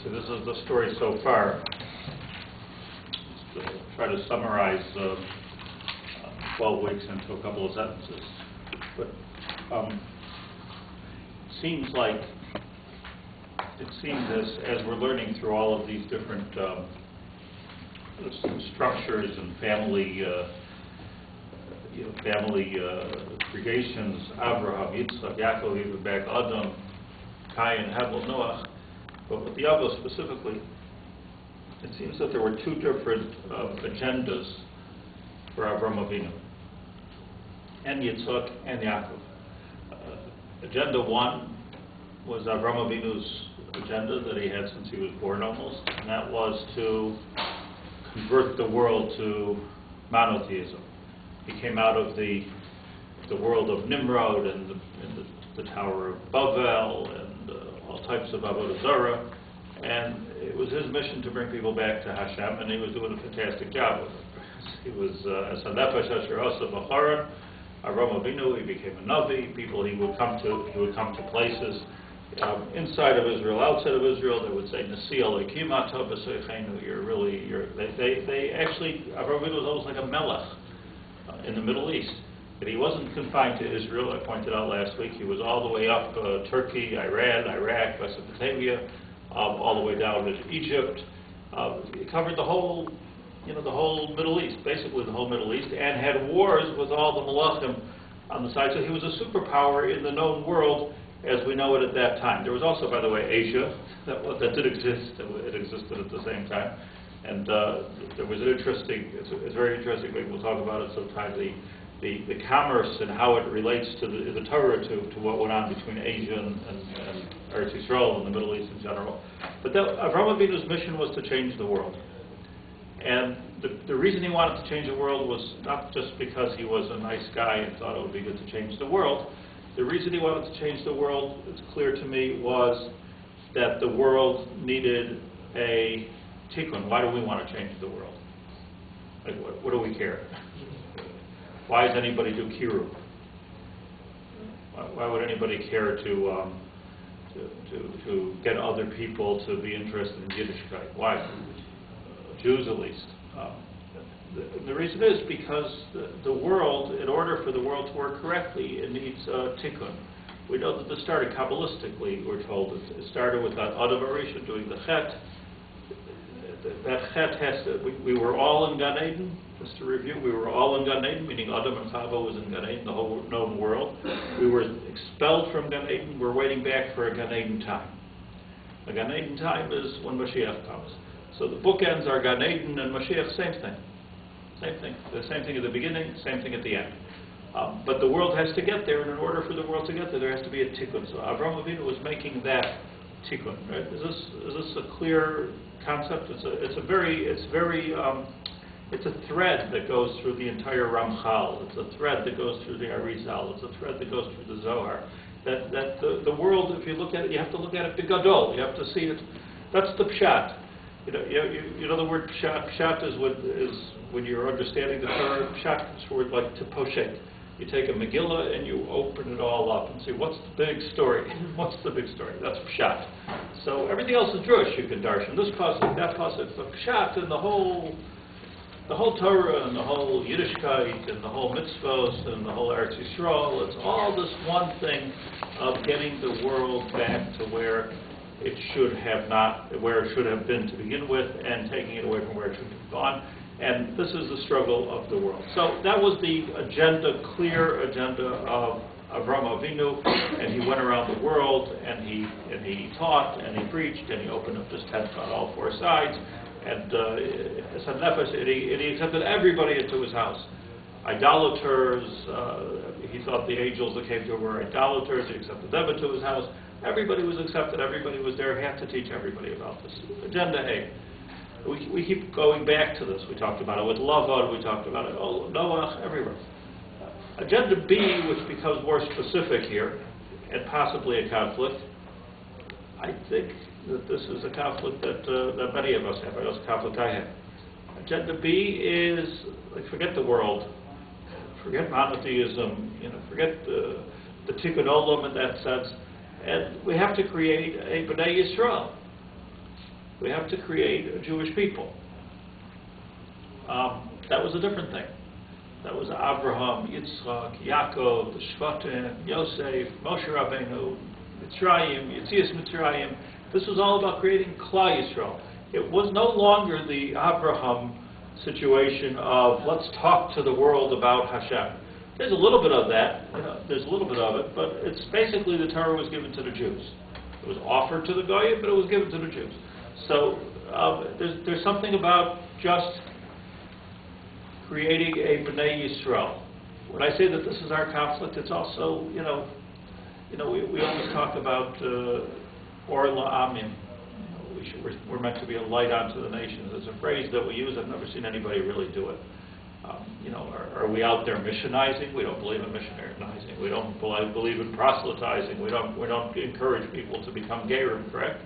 So this is the story so far. Let's try to summarize 12 weeks into a couple of sentences. But it seems as we're learning through all of these different structures and family creations, Avraham, Yitzchak Yaakov, even back Adam, Cain, Hevel, Noach. But with the Avos specifically, it seems that there were two different agendas for Avraham Avinu, and Yitzchak and Yaakov. Agenda one was Avraham Avinu's agenda that he had since he was born almost, and that was to convert the world to monotheism. He came out of the world of Nimrod and the Tower of Babel and all types of Avodah Zarah, and it was his mission to bring people back to Hashem, and he was doing a fantastic job with it. He was as a nefesh asher asa b'charan, Avraham Avinu. He became a navi. People he would come to places inside of Israel, outside of Israel. They would say Nasi Elokim Ata b'Seichenu. They actually, Avraham Avinu was almost like a melech in the Middle East. But he wasn't confined to Israel. I pointed out last week he was all the way up Turkey, Iran, Iraq, Mesopotamia, all the way down to Egypt. He covered the whole Middle East, basically the whole Middle East, and had wars with all the Malachim on the side. So he was a superpower in the known world as we know it at that time. There was also, by the way, Asia that did exist. It existed at the same time, and there was an interesting. It's very interesting. Maybe we'll talk about it sometime. The commerce and how it relates to the Torah to what went on between Asia and Eretz Yisrael and the Middle East in general. But Avraham Avinu's mission was to change the world. And the reason he wanted to change the world was not just because he was a nice guy and thought it would be good to change the world. The reason he wanted to change the world, it's clear to me, was that the world needed a tikkun. Why do we want to change the world? Like, what do we care? Why does anybody do kiruv? Why would anybody care to get other people to be interested in Yiddishkeit? Why? Jews at least. The reason is because the world, in order for the world to work correctly, it needs tikkun. We know that this started Kabbalistically, we're told. It started with Adam Arisha doing the chet. That chet has to, we were all in Gan Eden, just to review, we were all in Gan Eden, meaning Adam and Chava was in Gan Eden, the whole known world. We were expelled from Gan Eden, we're waiting back for a Gan Eden time. A Gan Eden time is when Mashiach comes. So the bookends are Gan Eden and Mashiach, same thing. Same thing. The same thing at the beginning, same thing at the end. But the world has to get there, and in order for the world to get there, there has to be a tikkun. So Avraham Avinu was making that tikkun. Right? Is this a clear concept? It's a thread that goes through the entire Ramchal. It's a thread that goes through the Arizal. It's a thread that goes through the Zohar. That the world, if you look at it, you have to look at it bigadol. You have to see it. That's the pshat. You know the word pshat. Pshat is when you're understanding the Torah. Pshat comes from word like to poshet. You take a Megillah and you open it all up and see what's the big story. What's the big story? That's pshat. So everything else is Drush. You can darshan this pasuk, that pasuk, but pshat and the whole Torah and the whole Yiddishkeit and the whole mitzvos and the whole Eretz Yisrael. It's all this one thing of getting the world back to where it should have been to begin with, and taking it away from where it should have gone. And this is the struggle of the world. So that was the agenda, clear agenda of Avraham Avinu, and he went around the world, and he taught, and he preached, and he opened up his tent on all four sides, and he accepted everybody into his house. Idolaters, he thought the angels that came to him were idolaters, he accepted them into his house. Everybody was accepted, everybody was there. He had to teach everybody about this. Agenda A. We keep going back to this. We talked about it with Lavan, we talked about it, Noach, everywhere. Agenda B, which becomes more specific here, and possibly a conflict. I think that this is a conflict that many of us have. It's a conflict I have. Agenda B is, forget the world, forget monotheism, forget the tikkun olam in that sense. And we have to create a B'nai Yisrael. we have to create a Jewish people. That was a different thing. That was Avraham, Yitzchak, Yaakov, the Shvatim, Yosef, Moshe Rabbeinu, Mitzrayim, Yetzias Mitzrayim. This was all about creating Klal Yisrael. It was no longer the Avraham situation of let's talk to the world about Hashem. There's a little bit of that, there's a little bit of it, but it's basically the Torah was given to the Jews. It was offered to the Goyim, but it was given to the Jews. So there's something about just creating a B'nai Yisrael. When I say that this is our conflict, it's also, we always talk about Or La'amim. We're meant to be a light unto the nations. It's a phrase that we use. I've never seen anybody really do it. Are we out there missionizing? We don't believe in missionizing. We don't believe in proselytizing. We don't encourage people to become Gerim, correct?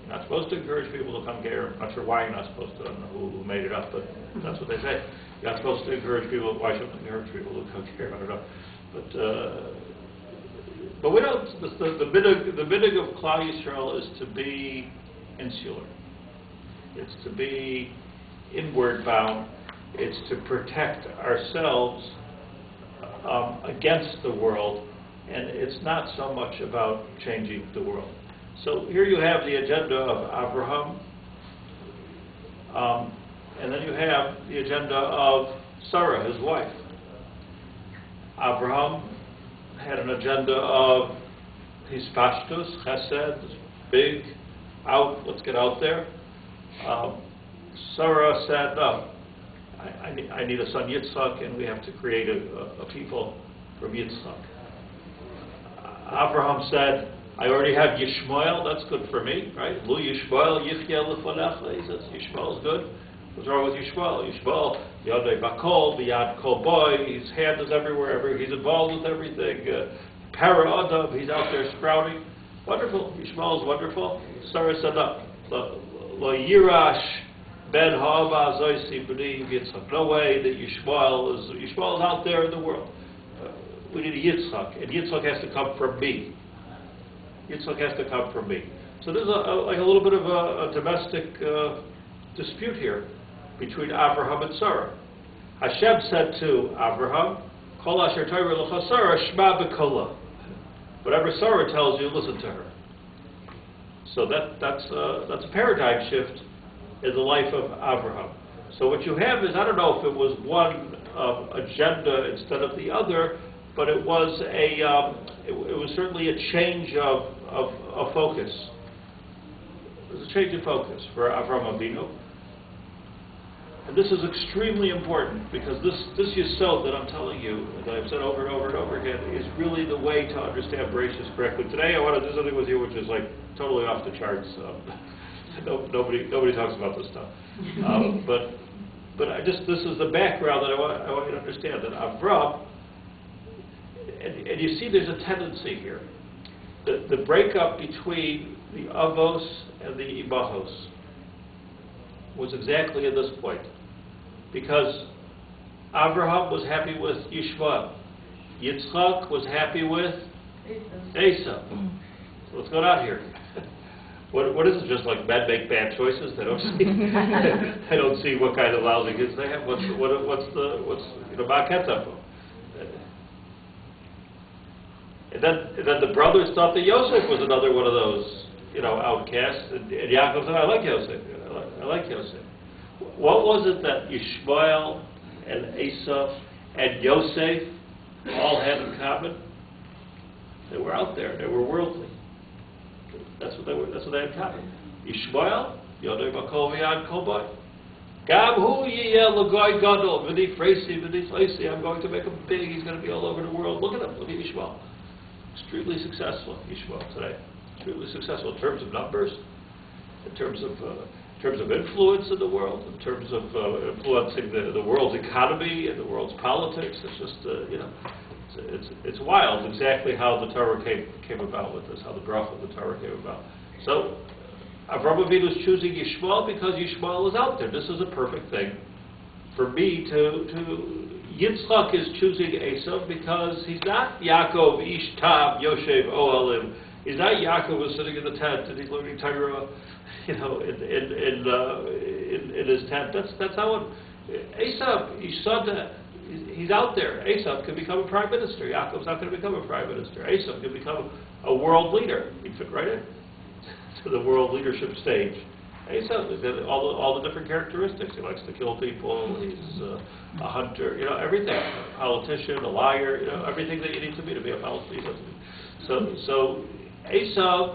You're not supposed to encourage people to become Gerim. I'm not sure why you're not supposed to. I don't know who made it up, but that's what they say. You're not supposed to encourage people. Why shouldn't we encourage people to become Gerim? I don't know. But we don't. The midig of Klal Yisrael is to be insular. It's to be inward bound. It's to protect ourselves against the world, and it's not so much about changing the world. So here you have the agenda of Avraham, and then you have the agenda of Sarah, his wife. Avraham had an agenda of hispashtus, chesed, big, out, let's get out there. Sarah said, no, I need a son Yitzchak, and we have to create a people from Yitzchak. Avraham said, I already have Yishmael, that's good for me, right? Lu Yishmael, Yichya lefanecha. He says, Yishmael is good. What's wrong with Yishmael? Yishmael, Yadei Bakol, Biyad Kol Boy, his hand is everywhere, he's involved with everything. Para Adam, he's out there sprouting. Wonderful, Yishmael is wonderful. Sarah said, Lo Yirash Ben Ha'ava Zoisi B'ni Yitzchak. No way that Yishmael is out there in the world. We need a Yitzchak, and Yitzchak has to come from me. Yitzchak has to come from me. So there's like a little bit of a domestic dispute here between Avraham and Sarah. Hashem said to Avraham, Kol asher Torah l'cha Sarah shma b'kola. Whatever Sarah tells you, listen to her. So that's a paradigm shift in the life of Avraham. So what you have is, I don't know if it was one agenda instead of the other, but it was it was certainly a change of focus. It was a change of focus for Avraham Avinu. And this is extremely important, because this yesod that I'm telling you, that I've said over and over and over again, is really the way to understand Bereshis correctly. Today I want to do something with you which is like totally off the charts. Nobody talks about this stuff. But this is the background that I want you to understand, that Avraham, and you see there's a tendency here. The breakup between the Avos and the Imahos was exactly at this point. Because Avraham was happy with Yishmael. Yitzchak was happy with Esau. So what's going on here? What is it? Just like men make bad choices? They don't see. They don't see what kind of lousy kids they have. What's Ma'aketafu? And then the brothers thought that Yosef was another one of those, outcasts. And Yaacov said, I like Yosef. I like Yosef. What was it that Yishmael and Esau and Yosef all had in common? They were out there. They were worldly. That's what they had in common. Yishmael, Yodei Bakol V'Yad Kol Boy. Gam Hu Yiyeh L'Goy Gadol V'Ni Freisi V'Ni Freisi. I'm going to make him big. He's going to be all over the world. Look at him. Look at Yishmael. Extremely successful, Yishmael today. Extremely successful in terms of numbers, in terms of influence in the world, in terms of influencing the world's economy and the world's politics. It's just, it's wild exactly how the Torah came about with this, how the bracha of the Torah came about. So Avraham Avinu is choosing Yishmael because Yishmael is out there. This is a perfect thing for me to Yitzchak is choosing Esau because he's not Yaakov, Ish Tam, Yoshev, Ohalim. He's not Yaacov who's sitting in the tent and he's learning Torah, in his tent. That's how it. Esav, he's out there. Esav can become a prime minister. Yaakov's not going to become a prime minister. Esav can become a world leader. He'd fit right in to the world leadership stage. Esav has got all the different characteristics. He likes to kill people. He's a hunter. Everything. A politician, a liar. Everything that you need to be a politician. So Esav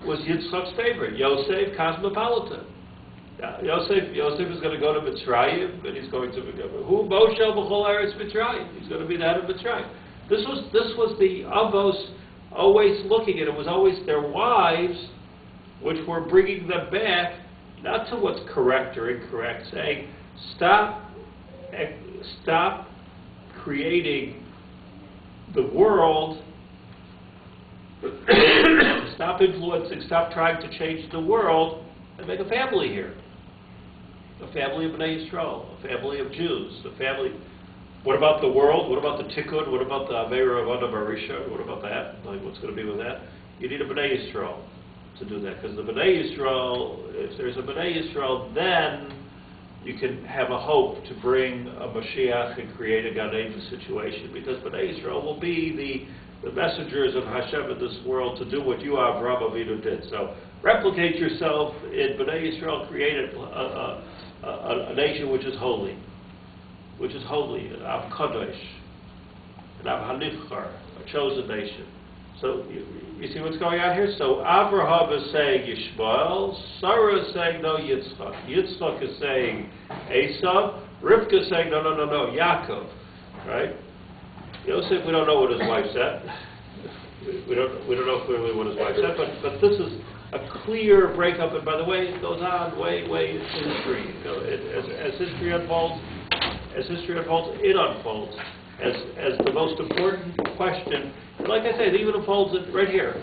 was Yitzchak's favorite. Yosef, cosmopolitan. Yosef is going to go to Mitzrayim, and he's going to become who Moshe b'chol eretz Mitzrayim. He's going to be the head of Mitzrayim. This was the Avos always looking at it. Was always their wives, which were bringing them back, not to what's correct or incorrect, saying stop creating the world. Stop influencing, stop trying to change the world, and make a family here. A family of Bnei Yisrael, a family of Jews, a family. What about the world? What about the tikkun? What about the Ameira of Adam Arisha? What about that? Like, what's going to be with that? You need a Bnei Yisrael to do that, because the Bnei Yisrael, if there's a Bnei Yisrael, then you can have a hope to bring a Mashiach and create a Gan Eden situation, because Bnei Yisrael will be the messengers of Hashem in this world to do what you, Avraham Avinu, did. So replicate yourself in Bnei Yisrael, create a nation which is holy, an Av Kadosh, an Av Hanivchar, a chosen nation. So you see what's going on here? So Avraham is saying Yishmael, Sarah is saying no Yitzchak. Yitzchak is saying Esav, Rivkah is saying no, Yaacov, right? Yosef, we don't know what his wife said. We don't know clearly what his wife said, but this is a clear breakup. And by the way, it goes on way into history. As history unfolds, it unfolds as the most important question. And like I said, it even unfolds it right here.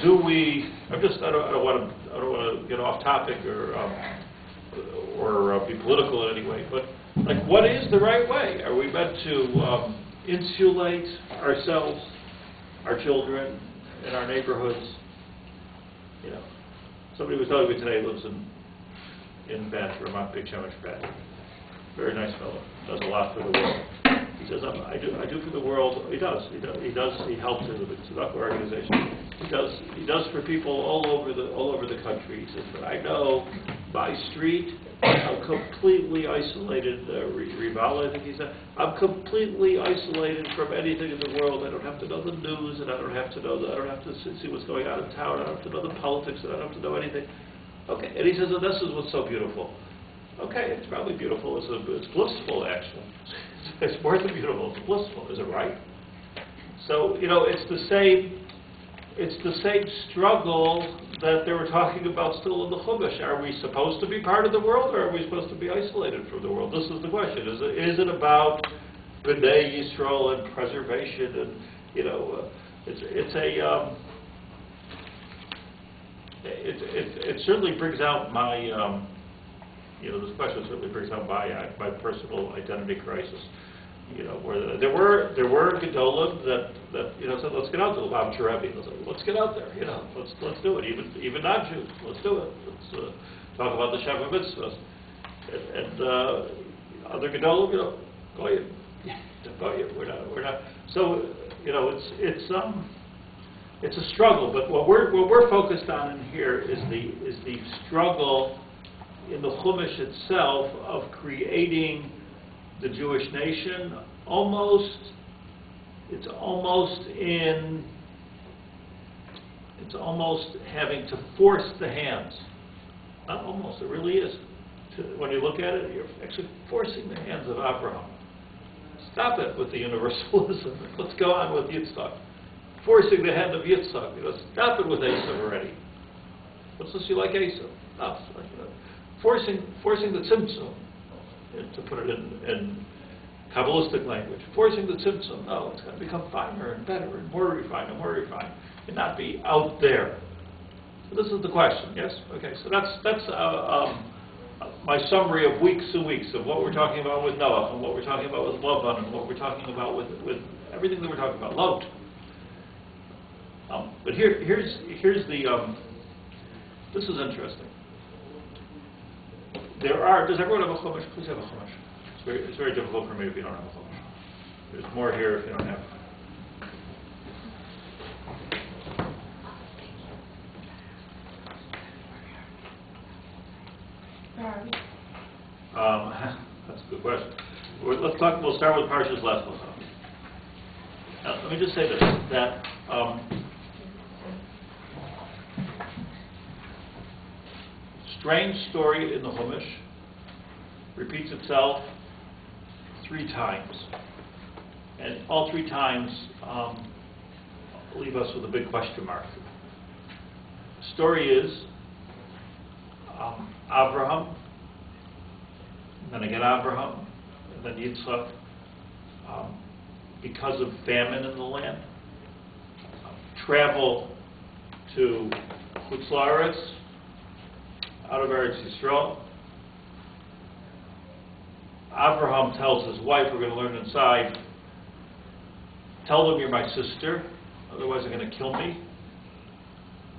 Do we? I don't want to get off topic or be political in any way, but like, what is the right way? Are we meant to insulate ourselves, our children, and our neighborhoods? Somebody was telling me today, lives in Bath, Ramat Beit Shemesh, Bath. Very nice fellow, does a lot for the world. He says, I do for the world. He does. He helps in the tzedakah organization. He does for people all over the country. He says, but I know my street, I'm completely isolated. Rival, I think he said, I'm completely isolated from anything in the world. I don't have to know the news, and I don't have to see what's going on in town. I don't have to know the politics, and I don't have to know anything. Okay, and he says, and this is what's so beautiful. Okay, it's probably beautiful. It's blissful, actually. It's more than beautiful. It's blissful. Is it right? So it's the same struggle that they were talking about still in the Chumash. Are we supposed to be part of the world, or are we supposed to be isolated from the world? This is the question. Is it about Bnei Yisrael and preservation? And it certainly brings out my. This question certainly brings out my personal identity crisis. Where there were gedolim that said, let's get out there. Let's get out there. Let's do it. Even non-Jews, let's do it. Let's talk about the Sheva Mitzvahs. And other gedolim, go ahead. We're not. So it's a struggle. But what we're focused on in here is the struggle in the Chumash itself of creating the Jewish nation. It's almost having to force the hands. Not almost, it really is. When you look at it, you're actually forcing the hands of Avraham. Stop it with the Universalism. Let's go on with Yitzchak. Forcing the hand of Yitzchak. Stop it with Esav already. What's this you like Esav? Stop. Forcing the tzimtzum, to put it in Kabbalistic language. Forcing the tzimtzum. No, it's got to become finer and better and more refined, and not be out there. So this is the question. Yes. Okay. So that's my summary of weeks and weeks of what we're talking about with Noah, and what we're talking about with Lavan, and what we're talking about with everything that we're talking about, Lot. But here's the, this is interesting. Does everyone have a chumash? Please have a chumash. It's very difficult for me if you don't have a chumash. There's more here if you don't have. That's a good question. We'll start with Parshas Lech Lecha. Let me just say this, that strange story in the Chumash repeats itself 3 times. And all 3 times leave us with a big question mark. The story is Avraham, and then again Avraham, and then Yitzchak, because of famine in the land, travel to Chutz La'aretz, out of Eretz Yisrael. Avraham tells his wife, we're going to learn inside, tell them you're my sister, otherwise they're going to kill me.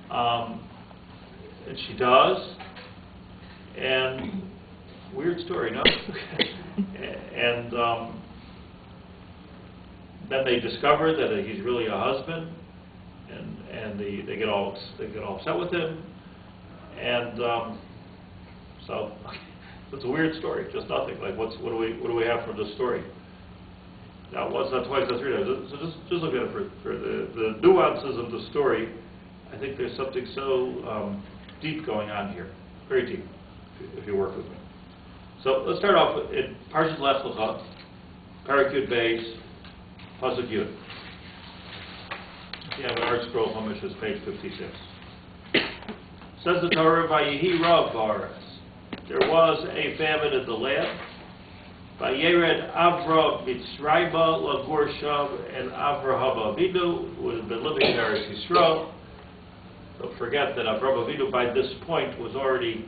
And she does. And weird story, no? And then they discover that he's really a husband, and they get all upset with him, and so it's a weird story, just nothing. Like what do we have from this story? Now once, not twice, not 3 times. So just look at it for the nuances of the story. I think there's something so deep going on here, very deep, if you work with me. So let's start off in Parshas Lech Lecha, Parak Yud Beis, Pasuk Yud. If you have an art scroll, Chumash is page 56. Says the Torah, Vayihi Rav Ba'aretz. There was a famine in the land. Vayered Avram Mitzrayma Lagur Sham, and Avraham Avinu, who had been living in Eretz Yisrael. Don't forget that Avraham Avinu by this point was already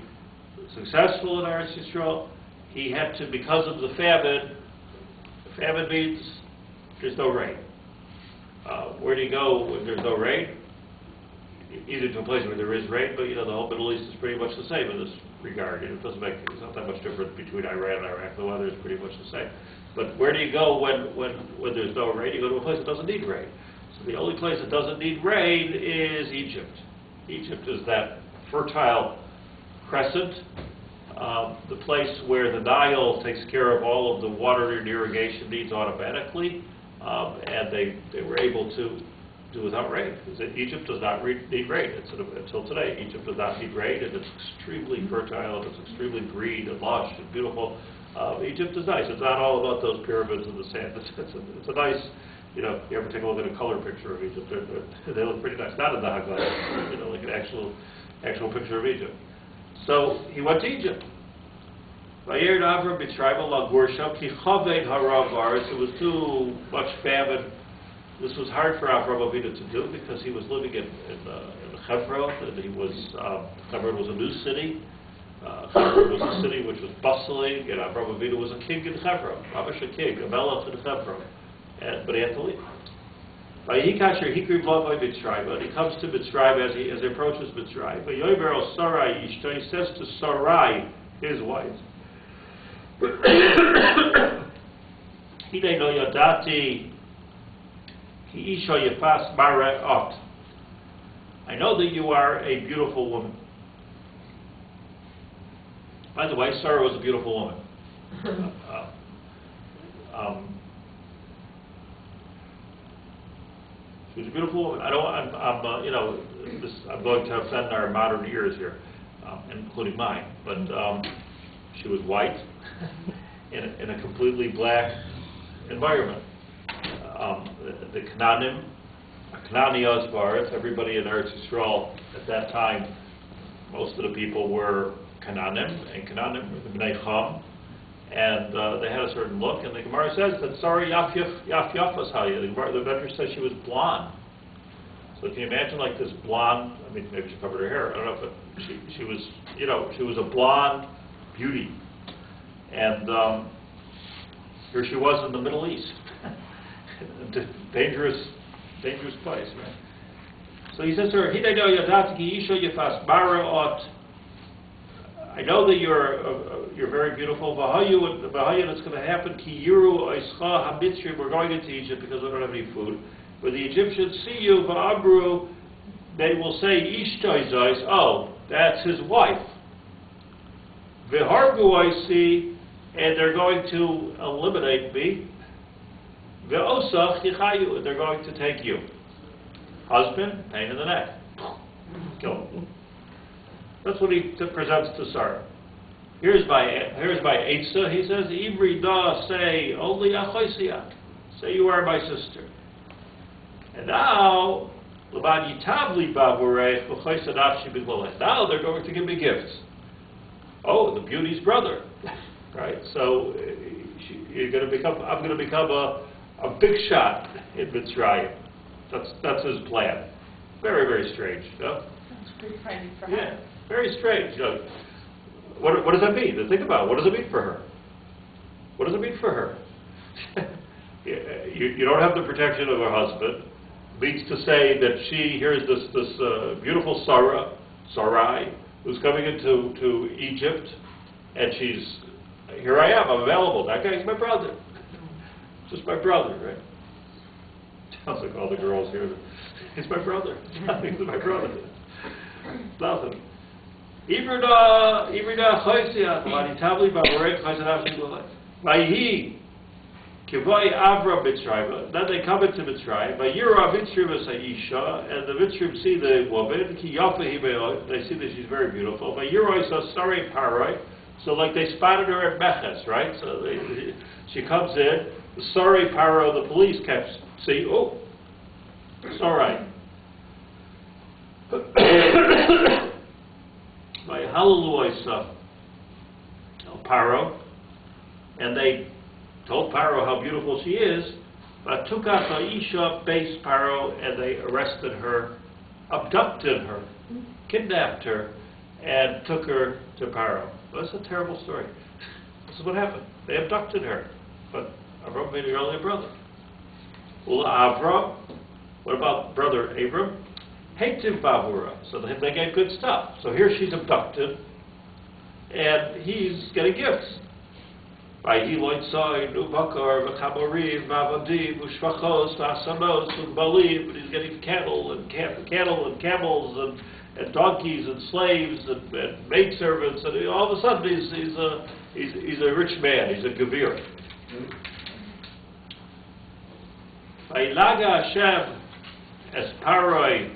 successful in Eretz Yisrael. He had to, because of the famine means there's no rain. Where do you go when there's no rain? Either to a place where there is rain, but the whole Middle East is pretty much the same in this regard. It's not that much different between Iran and Iraq. The weather is pretty much the same. But where do you go when there's no rain? You go to a place that doesn't need rain. So the only place that doesn't need rain is Egypt. Egypt is that fertile crescent, the place where the Nile takes care of all of the water and irrigation needs automatically, and they were able to do without rain. Because Egypt does not need rain. Until today, Egypt does not need rain, and it's extremely fertile, and it's extremely green and lush and beautiful. Egypt is nice. It's not all about those pyramids and the sand. It's a nice, you ever take a look at a color picture of Egypt, they look pretty nice. Not in the Haggadah, like an actual picture of Egypt. So he went to Egypt. Vayered Avram Mitzrayma Lagur Sham ki coveted harav ba'aretz. It was too much famine. This was hard for Avraham Avinu to do because he was living in Hebron, and Hebron was a new city. Hebron was a city which was bustling, and Avraham Avinu was a king in Hebron, Ramesh a king, a melech in Hebron, but he had to leave. He comes to Mitzrayim as he approaches Mitzrayim. He says to Sarai, his wife, Hine no yadati ki isha yefas mara'at. I know that you are a beautiful woman. By the way, Sarah was a beautiful woman. She was a beautiful woman. I'm going to offend our modern ears here, including mine. But she was white in a completely black environment. The Canaanim, Kanaaniyos Ba'aretz, everybody in Eretz Yisrael at that time, most of the people were Canaanim, and Canaanim were the Bnei Cham, and they had a certain look, and the Gemara says that Sarah Yaf Yafas Haya, the Medrash says she was blonde. So can you imagine like this blonde, maybe she covered her hair, I don't know, but she was, she was a blonde, beauty. And here she was in the Middle East. dangerous place, right? So he says to her, I know that you're very beautiful. What's going to happen? We're going into Egypt because we don't have any food. When the Egyptians see you, they will say, oh, that's his wife. I see, and they're going to eliminate me. And they're going to take you. Husband, pain in the neck. Kill him. That's what he presents to Sarah. Here's my Eitzah. He says, Ivri da, say, only achoisiat. Say you are my sister. And now, now they're going to give me gifts. Oh, the beauty's brother. Right? So I'm going to become a big shot in Mitzrayim. That's his plan. Very, very strange. No? That's pretty frightening for her. Yeah, very strange. What does that mean? Think about it. What does it mean for her? What does it mean for her? you don't have the protection of her husband. Means to say that here's this beautiful Sarai, who's coming into Egypt, and here I am, I'm available. That guy's my brother. Just my brother, right? Sounds like all the girls here. He's my brother. He's my brother. Nothing. Ivrida choisia, lani tabli bavorei choisia nafshi Vayhi kivoi Avraham Mitzrayim. Then they come into Mitzrayim. Vayira Mitzrayim as Aisha, and the Mitzrayim see the woman. Ki yafa hi They see that she's very beautiful. Vayira isa sarei paroi. So like they spotted her at Meches, right? So she comes in. The sorry Paro, the police kept see, oh, it's all right. By Hallelujah, Paro, and they told Paro how beautiful she is, but took out Aisha, base Paro, and they arrested her, abducted her, kidnapped her, and took her to Paro. Well, that's a terrible story. This is what happened. They abducted her, but Avraham made her only brother. Ula Avraham, what about brother Abram? Heitiv Bavura. So they gave good stuff. So here she's abducted, and he's getting gifts. By Hiloitzai, Nubakar, Vachamorim, Mavadim, Ushvachos, Vasanos, and Balim, and he's getting cattle and camels and donkeys and slaves and maidservants, and all of a sudden he's a rich man. He's a gavir. Vaylaga Hashem as Paroi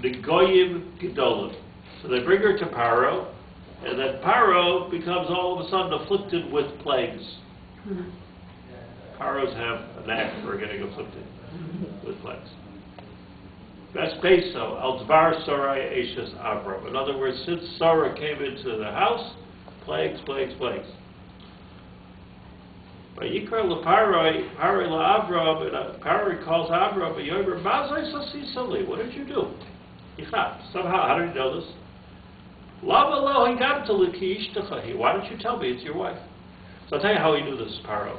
Negoyim Gedolim. So they bring her to Paro, and then Paro becomes all of a sudden afflicted with plagues. Paros have a knack for getting afflicted with plagues. That's peso, Alzvar Sarai Ashes Avram. In other words, since Sarah came into the house, plagues. By Yikar LaParoi, Paroi LaAvram, and Paroi calls Avram, and Yomer, Mazai Sasisali, what did you do? Somehow, how did you know this? Lava lo higam to Likiishtachahi. Why don't you tell me it's your wife? So I'll tell you how he knew this, Paro.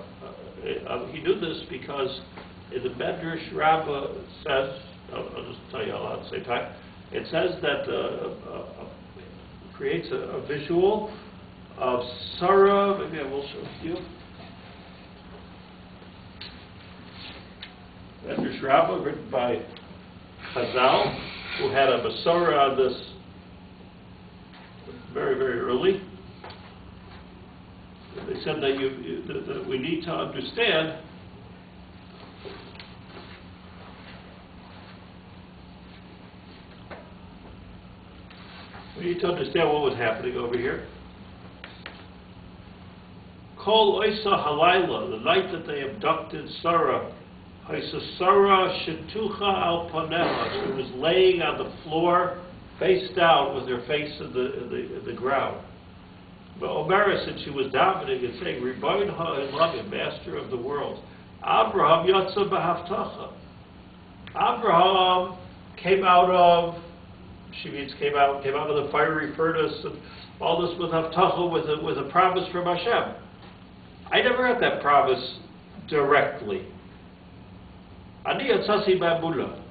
He knew this because in the Medrash Rabbah says, I'll just tell you all at the same time, it says that creates a visual of Sarah. Maybe I will show it to you. Medrash Rabbah, written by Chazal, who had a Masorah on this very, very early. They said that we need to understand what was happening over here. Kol Oisa Halayla, the night that they abducted Sarah, Oisa Sarah Shetucha al Paneha, she was laying on the floor, face down, with her face in the ground. But Omera, since she was davening and saying, Riboin ha'elamim, Master of the world, Avraham yatsa b'haftacha. Avraham came out of the fiery furnace, all this with Haftacha, with a promise from Hashem. I never had that promise directly. Ani yatzasi ba'amuna.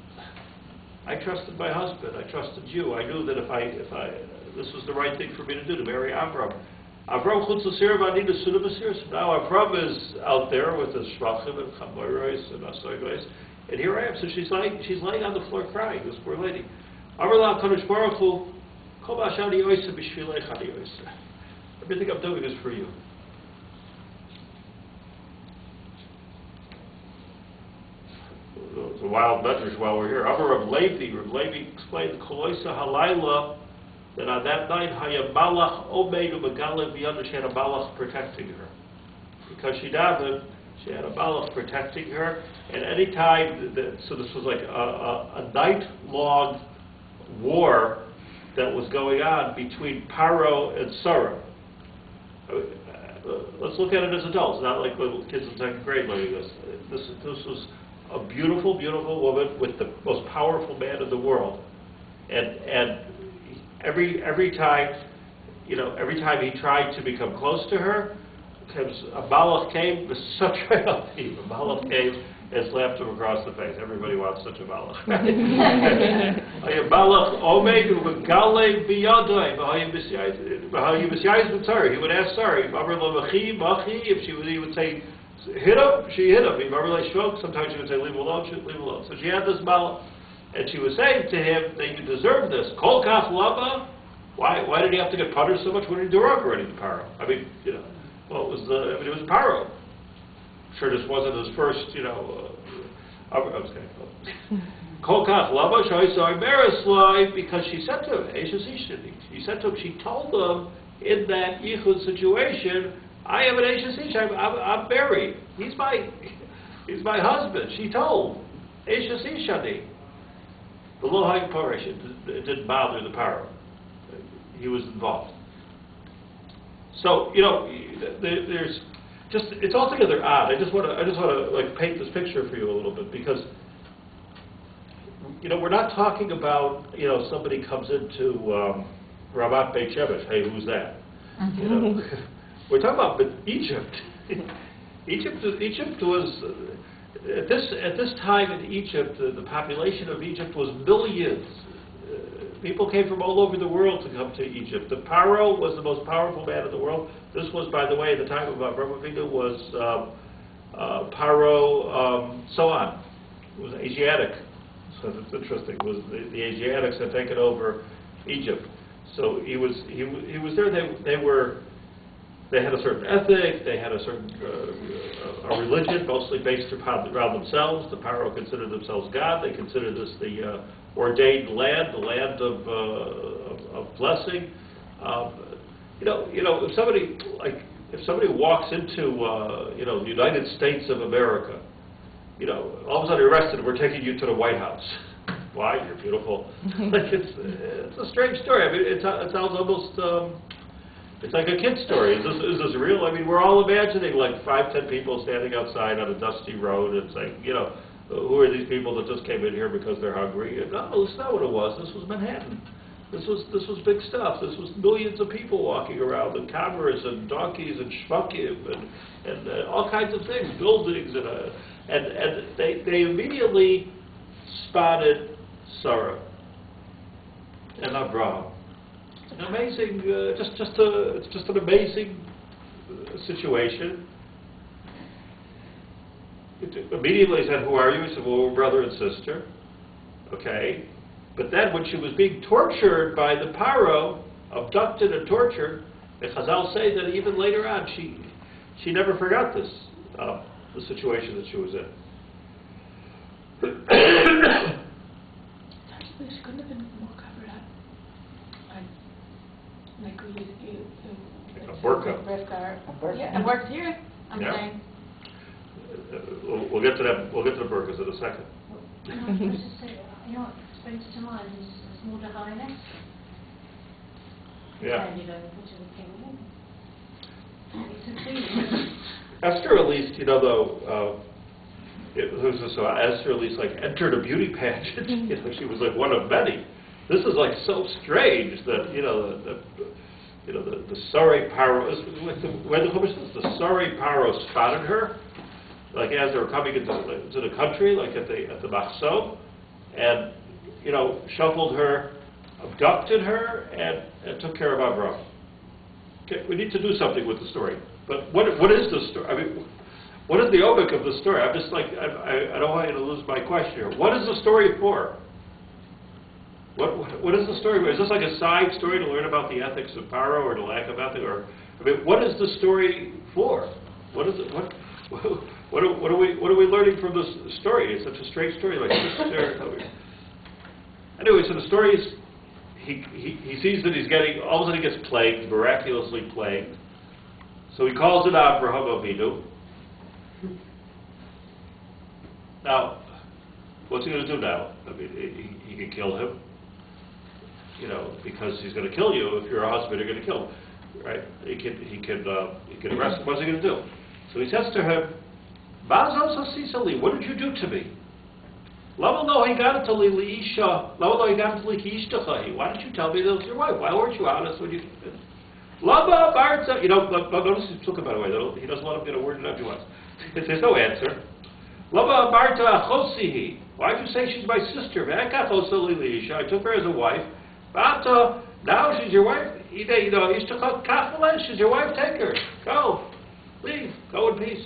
I trusted my husband. I trusted you. I knew that if I this was the right thing for me to do, to marry Avraham. Avraham chutz l'sir v'ani nesuda b'sir. Now Avraham is out there with his shvachim and chamoros and asoigos, and here I am. So she's laying on the floor crying. This poor lady. Amar la Kadosh Baruch Hu, kol ma'ashani yoyse b'shvilech ani yoyse. Everything I'm doing is for you. The wild measures while we're here. Amar Rav Levi explained the Koloisa Halayla, that on that night Haya Malach Omeid Umegalev B'yada, she had a Malach protecting her. Because she davened, she had a Malach protecting her, and any time, so this was like a night-long war that was going on between Paro and Sarah. Let's look at it as adults, not like little kids in second grade learning this. This was a beautiful, beautiful woman with the most powerful man in the world, and every time he tried to become close to her, a malach came, a malach came and slapped him across the face. Everybody wants such a malach. A malach omeid umegalev b'yadai. He would ask Sarah, if he would say, hit him, she hit him. Sometimes she would say, leave him alone, leave him alone. So she had this malach, and she was saying to him that you deserve this. Kol kach lama. Why did he have to get punished so much? What did he do wrong already to Paro? I mean, it was Paro. Sure, this wasn't his first, Kol kach lama shoysai merislai, because she said to him, Eishes Ishani. She told him in that yichud situation, I am an Eishes Ish. I'm married. He's my husband. She told Eishes Ishani. The little high parish, it didn't bother the Paro. He was involved. So there's just, it's altogether odd. I just want to like paint this picture for you a little bit, because we're not talking about somebody comes into Ramat Beit Shemesh. Hey, who's that? We're talking about Egypt. Egypt was at this time in Egypt. The population of Egypt was millions. People came from all over the world to come to Egypt. The Paro was the most powerful man in the world. This was, by the way, at the time of Avraham Avinu, was Paro Soan. It was Asiatic. So it's interesting. It was the Asiatics had taken over Egypt. So he was there. They had a certain ethic. They had a certain a religion, mostly based around themselves. The Paro considered themselves God. They considered this the ordained land, the land of blessing. If somebody walks into the United States of America, all of a sudden you're arrested. We're taking you to the White House. Why? You're beautiful. It's a strange story. I mean, it sounds almost. It's like a kid's story. Is this real? I mean, we're all imagining like 5-10 people standing outside on a dusty road and saying, who are these people that just came in here because they're hungry? No, that's not what it was. This was Manhattan. This was big stuff. This was millions of people walking around, and cameras and donkeys and shvakim and all kinds of things, buildings and they immediately spotted Sarah and Avraham. An amazing, it's just an amazing situation. Immediately he said, "Who are you?" He said, "Well, we're brother and sister." Okay, but then when she was being tortured by the Paro, abducted and tortured, the Chazal say that even later on she never forgot this the situation that she was in. She couldn't have been more covered up. Like A burqa. Yeah, it works here. I'm saying. We'll get to that. We'll get to the burqas in a second. I was just saying, what springs to mind is small highness. Yeah. And which is a king. It's a thing. Esther, at least, though, Esther at least like entered a beauty pageant. She was like one of many. This is like so strange that the sorry Paro, where the Chumash says, the sorry Paro spotted her, like as they were coming into the country, like at the Machzor, and shuffled her, abducted her, and took care of Avraham. Okay, we need to do something with the story. But what is the story? I mean, what is the obik of the story? I'm just like, I don't want you to lose my question here. What is the story for? What is the story for? Is this like a side story to learn about the ethics of Paro or the lack of ethics? Or, I mean, what is the story for? What is it? What are we learning from this story? It's such a strange story. Like anyway, so the story is he sees that he's getting, all of a sudden he gets plagued, miraculously plagued. So he calls it Avraham Avinu. Now, what's he going to do now? I mean, he can kill him, because he's going to kill you. If you're a husband, you're going to kill him, right? He can arrest him. What's he going to do? So he says to him, what did you do to me? Why didn't you tell me that was your wife? Why weren't you honest when you... Notice he's talking, by the way. He doesn't let him get a word in edgewise. There's no answer. Why did you say she's my sister? I took her as a wife. Now she's your wife. She's your wife. Take her. Go. Leave. Go in peace.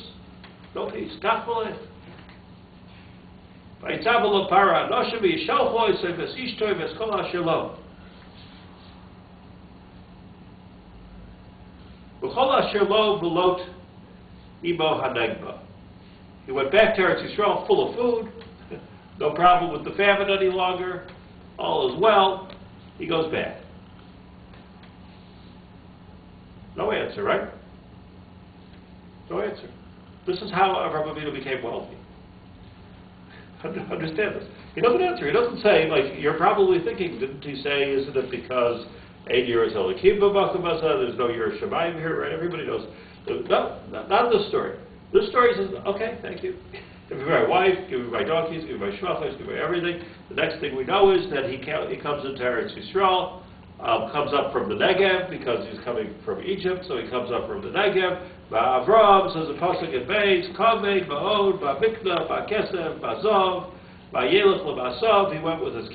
No peace. He went back to Eretz Yisrael full of food, no problem with the famine any longer, all is well. He goes back. No answer, right? No answer. This is how Avraham Avinu became wealthy. Understand this. He doesn't answer. He doesn't say, like, you're probably thinking, didn't he say, isn't it because 8 years Elohim b'Makom, there's no Yer Shemayim here, right? Everybody knows. No, not this story. This story says, okay, thank you. Give me my wife, give me my donkeys, give me my shmachos, give me everything. The next thing we know is that he comes into Eretz Yisrael, comes up from the Negev because he's coming from Egypt, so he comes up from the Negev. Avraham says a pasuk in Beis, coveted, ba'od, ba'mikna, ba'kesef, ba'zov, ba'yelech le'ba'sav. He went with his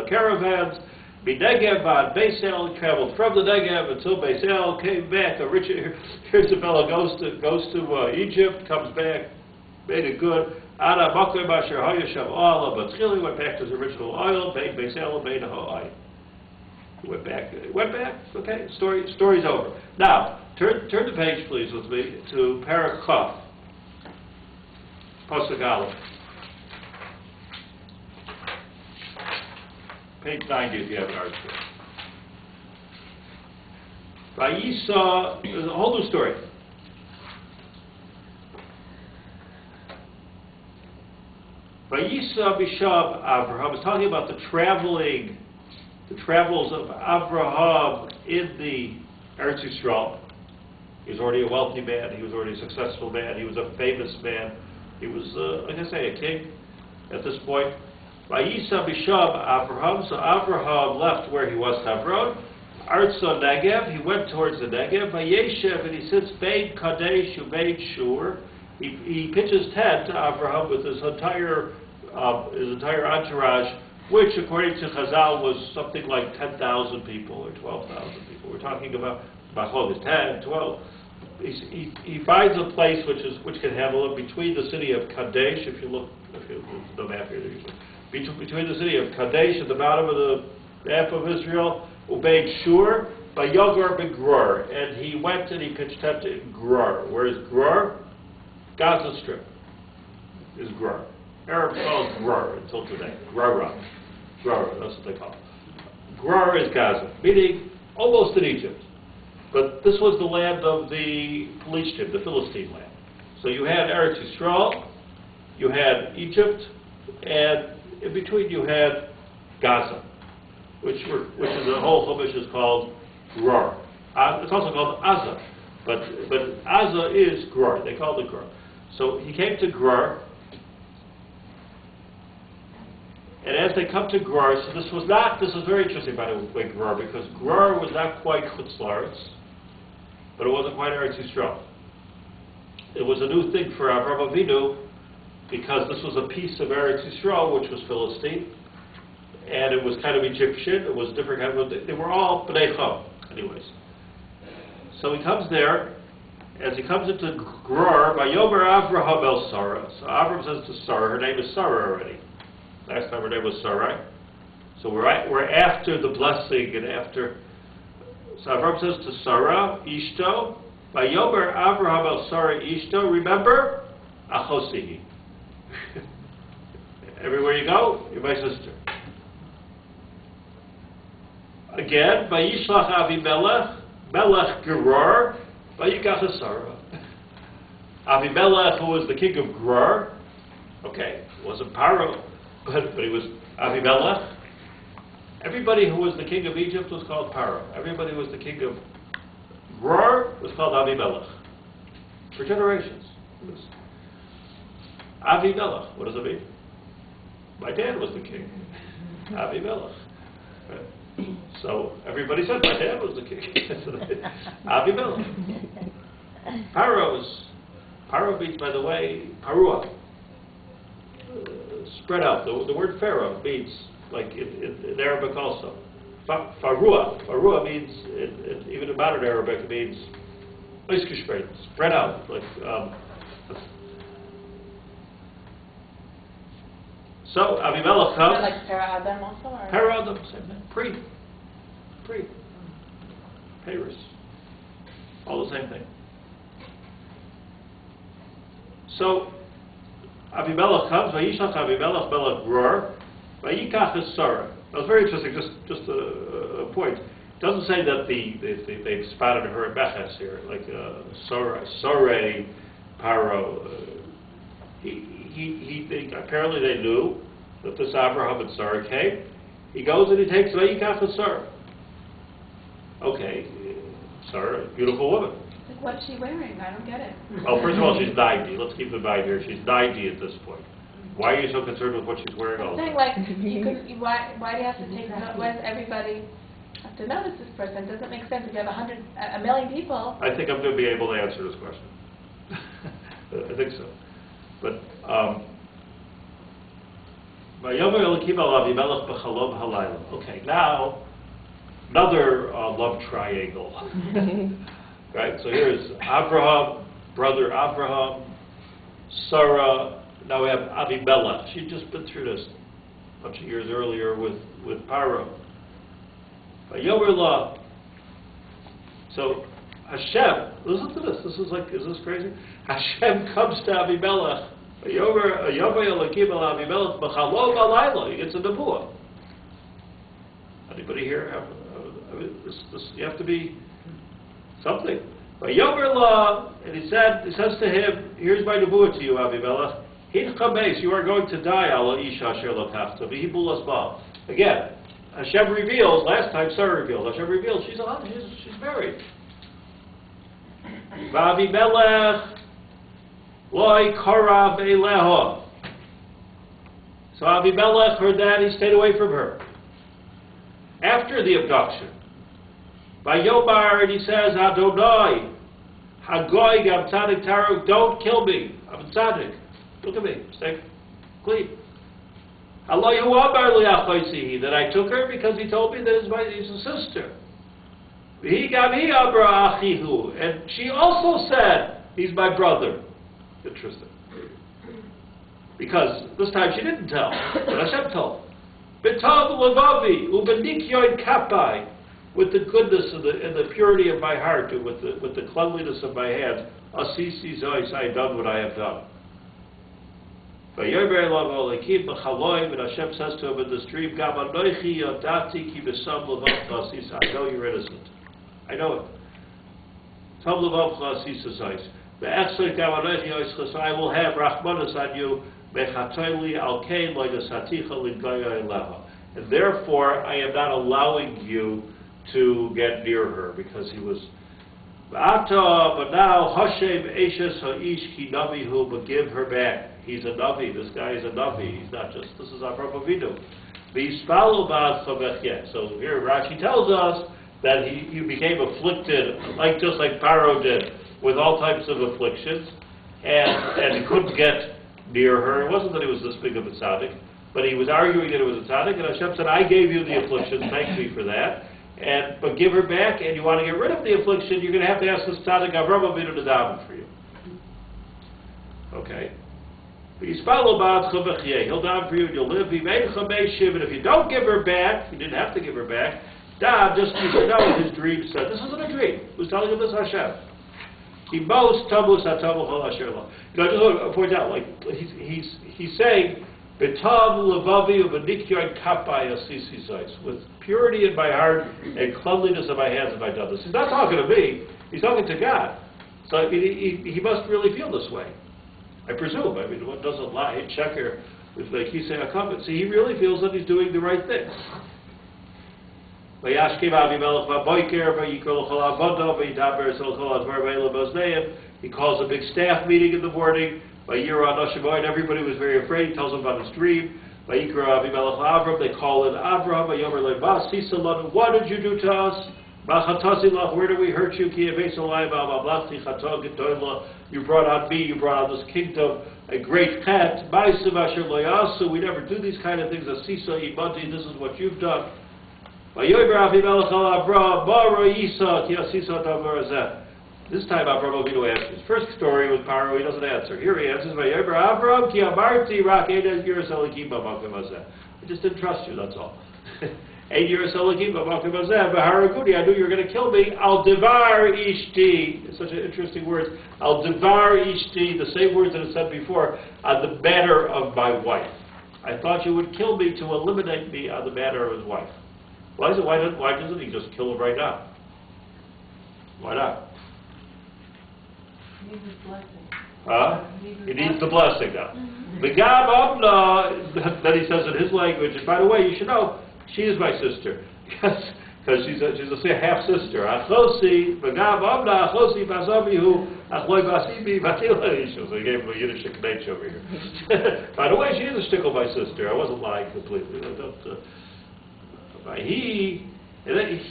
caravans. Negev ba'ad Beisel, he traveled from the Negev until Beisel, came back. Here's a fellow goes to Egypt, comes back, made it good. Ana Makom Asher Hayashav Oil, but he went back to his original oil. Beisel, Bein Ha'oy. He went back. Okay, story's over. Now turn the page, please, with me to Parak Chaf, Pasuk Aleph. Page 90 if you have an art book. Vayisa, there's a whole new story. Vayisa Bishab Avraham is talking about the travels of Avraham in the Eretz Yisrael. He was already a wealthy man. He was already a successful man. He was a famous man. He was, like I say, a king at this point. Vayisa Bishab Avraham. So Avraham left where he was Hebron. Artsa Negev. He went towards the Negev. Vayeshev, and he sits Bein Kadesh Ubein Shur. He pitches tent to Avraham with his entire entourage, which, according to Chazal, was something like 10,000 people or 12,000 people. We're talking about Machlokas 10, 12. He finds a place which can handle it between the city of Kadesh. If you look, the map here, between the city of Kadesh at the bottom of the map of Israel, Ubein Shur, by Yogar Grar, and he went and he pitched tent in Grar. Where is Grar? Gaza Strip is Grar. Arabs call it Grar until today. Grar, that's what they call it. Grar is Gaza, meaning almost in Egypt. But this was the land of the Philistine, the Philistine land. So you had Eretz Yisrael, you had Egypt, and in between you had Gaza, which is the whole Chumash is called Grar. It's also called Aza, but Aza is Grar. They called it Grar. So he came to Grar, And as they come to Grar, so this is very interesting, by the way, Grar, because Grar was not quite Chutz La'aretz, but it wasn't quite Eretz Yisrael. It was a new thing for Avraham Avinu, because this was a piece of Eretz Yisrael, which was Philistine, and it was kind of Egyptian, it was different kind of, they were all B'nai Chom, anyways. So he comes there, as he comes into Grar, Vayomer Avraham el Sarah. So Avraham says to Sarah, her name is Sarah already. Last time her name was Sarai. So we're after the blessing and after. So Avraham says to Sarah, Ishto, Vayomer Avraham el Sarah Ishto, remember? Achosihi. Everywhere you go, you're my sister. Again, Vayishlach Avimelech, Melech Grar, Vayikach Sarah. Avimelech, who was the king of Grar, okay, wasn't Paro, but he was Avimelech. Everybody who was the king of Egypt was called Paro. Everybody who was the king of Grar was called Avimelech. For generations. Avimelech, what does it mean? My dad was the king. Avimelech. Right? So everybody said my dad was the king. Avimelech. Paro means, by the way, parua. Spread out. The word pharaoh means, like in Arabic also. Farua. Farua means, even in modern Arabic, it means spread out. Like, so Avimelech comes. Like Para Adam also? Para Adam, same thing. Pre. Paris. All the same thing. So Avimelech comes. Vayishlach Avimelech melech Grar. Vayikach es Sarah. That was very interesting. Just a point. It doesn't say that they've spotted her at Beches here, like Sarai, Paro. Apparently they knew that this Avraham and Sarah came. He goes and he takes Vayikach es Sarah. Okay, Sarah, beautiful woman. Like, what's she wearing? I don't get it. Well, first of all, she's 90. Let's keep in mind here, she's 90 at this point. Why are you so concerned with what she's wearing all the time? Like, why do you have to take note? Why does everybody have to notice this person? It doesn't make sense if you have a million people. I think I'm going to be able to answer this question. I think so. But, okay, now, another love triangle. Right, so here's Avraham, brother Avraham, Sarah. Now we have Avimelech. She'd just been through this a bunch of years earlier with Paro. So Hashem, listen to this. Is this crazy? Hashem comes to Avimelech. He gets a nevuah. Anybody here have? You have to be something. And he says to him, here's my nevuah to you, Avimelech. You are going to die, again, Hashem reveals, last time Sarah revealed, Hashem reveals she's married. Avimelech loy karav eleha. So Avimelech heard that, he stayed away from her. After the abduction, by Yomar, and he says, Adonai, Hagoy gam tzadik taruk, don't kill me. I'm tzadik. Look at me. Stay clean. That I took her because he told me that he's a sister. And she also said, he's my brother. Interesting. Because this time she didn't tell, but Hashem told. With the goodness and the purity of my heart, and with the cleanliness of my hands, Asisi Zois, I have done what I have done. And Hashem says to him in this dream, I know you're innocent. I know it. I will have Rachmanas on you, and therefore I am not allowing you to get near her, because he was. But now Hashem Eshes Ha'ish Kinamihu, but give her back. He's a Navi. This guy is a Navi. He's not just, this is Avraham Avinu. V'yispalu ba'adcha v'chyeh. So here Rashi tells us that he became afflicted, just like Paro did, with all types of afflictions, and he couldn't get near her. It wasn't that he was this big of a tzaddik, but he was arguing that it was a tzaddik, and Hashem said, I gave you the affliction, thank me for that, but give her back, and you want to get rid of the affliction, you're going to have to ask this tzaddik Avraham Avinu to daven for you. Okay? He'll daven for you and you'll live. And if you don't give her back, you didn't have to give her back, just you should know what his dream said. This isn't a dream. Who's telling him this? Hashem. Imahos tabus hatavu chol asher lo. I just want to point out, he's saying, B'tav levavi u'v'nikyon kapai asisi zayis. With purity in my heart and cleanliness of my hands have I done this. He's not talking to me. He's talking to God. So he must really feel this way. I presume. One doesn't lie. Checker, like he say a covenant. See, he really feels that he's doing the right thing. He calls a big staff meeting in the morning. And everybody was very afraid. He tells them about his dream. They call in Avraham. What did you do to us? Where did we hurt you? You brought on me, you brought on this kingdom, a great chet. We never do these kind of things. This is what you've done. This time Avraham Avinu answers. First story with Paro, he doesn't answer. Here he answers, I just didn't trust you, that's all. 8 years I knew you were going to kill me. Al devar ishti. It's such an interesting word. Al devar ishti, the same words that I said before, on the matter of my wife. I thought you would kill me to eliminate me on the matter of his wife. Why doesn't he just kill him right now? Why not? He needs his blessing. He needs the blessing now. Then he says in his language, and by the way, you should know, she is my sister, because she's a half sister. So he gave him a Yiddish knetch over here. By the way, she is a shtickle, my sister. I wasn't lying completely. He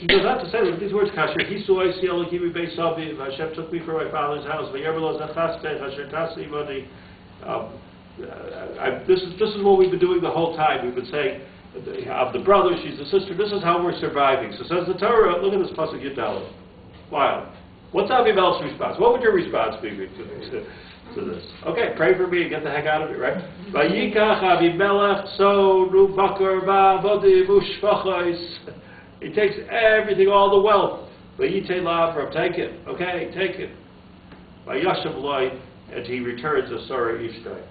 goes on to say with these words, Hashem took me from my father's house. This is what we've been doing the whole time. We've been saying, of the brother, she's the sister. This is how we're surviving. So says the Torah. Look at this pasuk Yudalef. Wow. What's Avimelech's response? What would your response be to this? Okay, pray for me and get the heck out of it, right? Vayikach Avimelech sonu bakar va'avodim u'shvachos. He takes everything, all the wealth. Vayitei la'Avraham. Take it. Okay, take it. Vayashav loy, and he returns a Sarah Ishtai.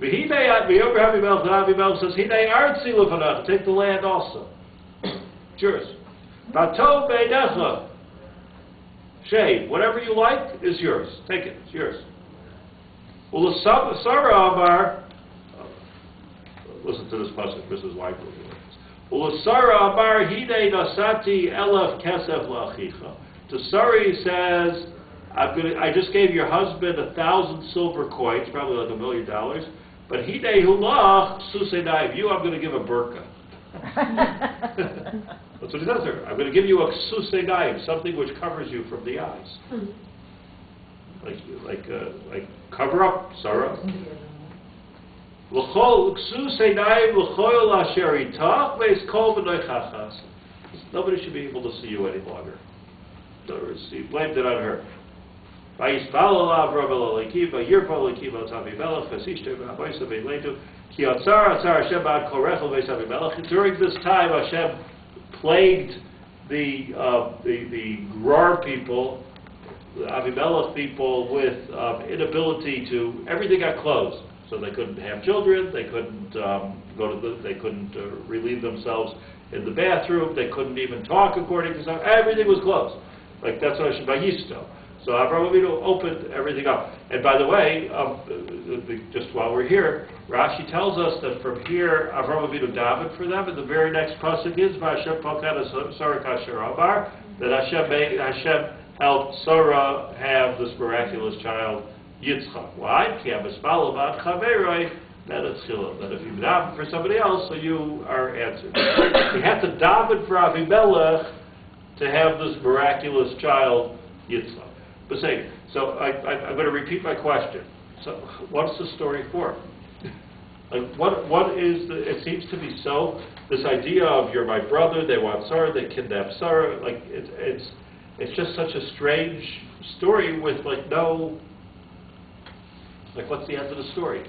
Avraham says, take the land also. It's yours. Shade, whatever you like is yours. Take it, it's yours. Sarah Amar, listen to this pasuk, Mrs. Weibel. Sarah Amar hidei nasati elef kesef la'achicha. To Sarah he says, I just gave your husband 1,000 silver coins, probably like $1 million. But hidei hulach susenayim. You, I'm going to give a burqa. That's what he does there. I'm going to give you a susenayim, something which covers you from the eyes. Like cover up, Sarah. Nobody should be able to see you any longer. In other words, he blamed it on her. During this time, Hashem plagued the Grar people, the Avimelech people, with inability to. Everything got closed, so they couldn't have children. They couldn't They couldn't relieve themselves in the bathroom. They couldn't even talk according to some. Everything was closed. Like that's what Hashem Vayisto. So Avraham Avinu opened everything up. And by the way, just while we're here, Rashi tells us that from here, Avraham Avinu davened for them, and the very next pasuk is Hashem Pakad Sarah Kasher Amar, that Hashem helped Sarah have this miraculous child, Yitzchak. Why? Ki ha-mispalo ba'ad chaveroi, that if you daven for somebody else, so you are answered. You have to daven for Avimelech to have this miraculous child, Yitzchak. But so I'm going to repeat my question. So what's the story for? Like what is the? It seems to be so. This idea of you're my brother, they want Sarah, they kidnap Sarah. Like it's just such a strange story with like no. Like what's the end of the story?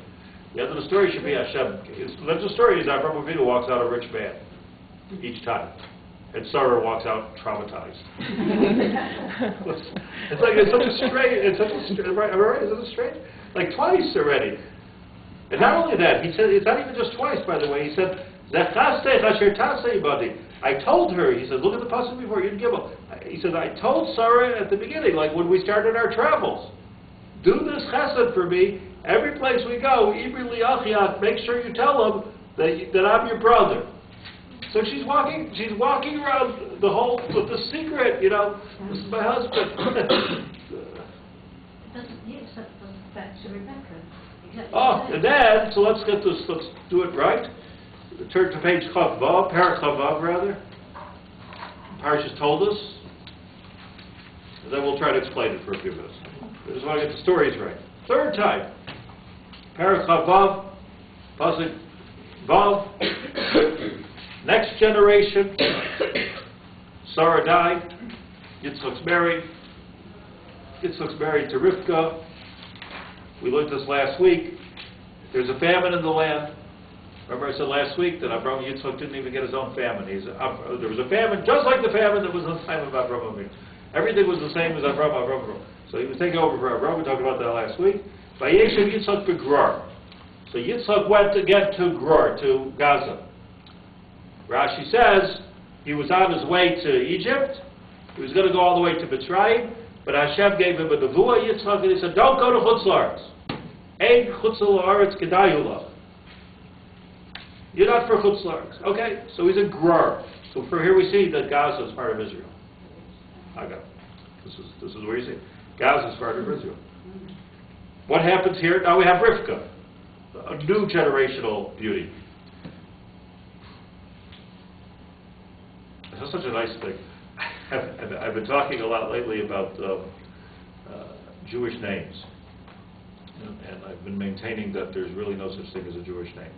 The end of the story should be Hashem. The story is Avraham Avinu walks out a rich man each time, and Sarah walks out traumatized. It's such a strange. Right? Isn't it strange? Like twice already. And not only that, he said it's not even just twice. By the way, he said I told her. He said, look at the pasuk before you give up. He said I told Sarah at the beginning, like when we started our travels, do this chesed for me. Every place we go, make sure you tell them that I'm your brother. So she's walking around the whole with the secret, this is my husband. Yitzchak doesn't back to Rebecca. And then, so let's do it right. Turn to page Chavav, Parak Chavav rather. Parashas told us. And then we'll try to explain it for a few minutes. I just want to get the stories right. Third time. Parak Chavav, Pasuk Vav. Next generation. Sarah died. Yitzchak's married. Yitzchak's married to Rivkah. We looked at this last week. There's a famine in the land. Remember I said last week that Avraham Yitzchak didn't even get his own famine. There was a famine just like the famine that was in the time of Avraham Avinu. Everything was the same as Avraham. So he was taking over for Avraham. We talked about that last week. Vayeshev Yitzchak Grar. So Yitzchak went again to Grar, to Gaza. Rashi says he was on his way to Egypt. He was going to go all the way to Mitzrayim. But Hashem gave him a nevuah, Yitzchak, and he said, don't go to Chutz La'aretz. Ein Chutz La'aretz Kedayu Lach. You're not for Chutz La'aretz. Okay, so he's a Grar. So for here we see that Gaza is part of Israel. This is where you see Gaza is part of Israel. What happens here? Now we have Rivkah, a new generational beauty. That's such a nice thing. I've been talking a lot lately about Jewish names, and I've been maintaining that there's really no such thing as a Jewish name.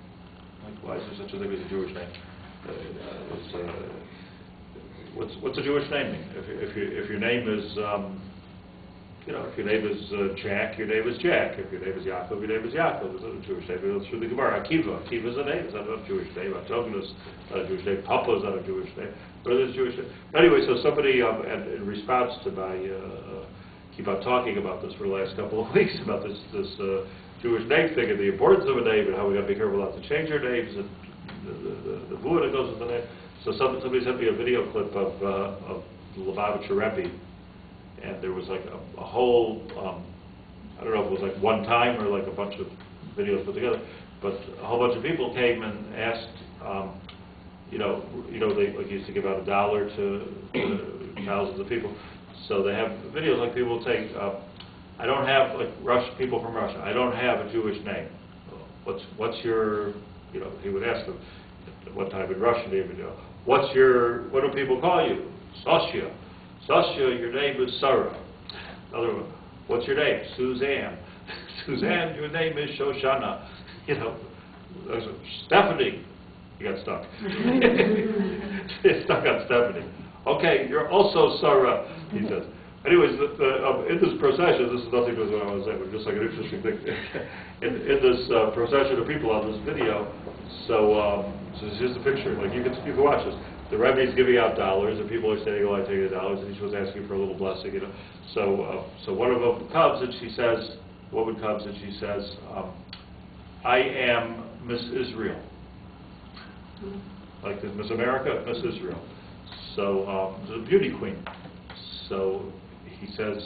Like, why is there such a thing as a Jewish name? What's a Jewish name mean? If your name is if your name is Jack, your name is Jack. If your name is Yaacov, your name is Yaacov. It's not a Jewish name. It's through the Grar. Akiva is a name. It's not a Jewish name. Atogun is not a Jewish name. Papa is not a Jewish name. But it is a Jewish name. Anyway, so somebody, in response to my, keep on talking about this for the last couple of weeks, about this Jewish name thing and the importance of a name and how we got to be careful not to change our names and the vuah that goes with the name. So somebody sent me a video clip of the Lubavitcher Rebbe. And there was like a whole, I don't know if it was like one time or like a bunch of videos put together, but a whole bunch of people came and asked, they like used to give out $1 to thousands of people. So they have videos like people will take, I don't have like people from Russia. I don't have a Jewish name. What's your, he would ask them at one time in Russian even, what do people call you? Sasha. Sasha, your name is Sarah. Another one, what's your name? Suzanne. Suzanne, your name is Shoshana. Stephanie. You got stuck. Stuck on Stephanie. Okay, you're also Sarah, he says. Anyways, in this procession, this is nothing to do with what I was saying, but just like an interesting thing. In this procession of people on this video, so here's the picture. Like you can watch this. The Rebbe is giving out dollars, and people are saying, "Oh, I take the dollars," and he was asking for a little blessing, So one of them comes, and she says, "Woman comes, and she says, I am Miss Israel, like this Miss America, Miss Israel." So the beauty queen. So he says,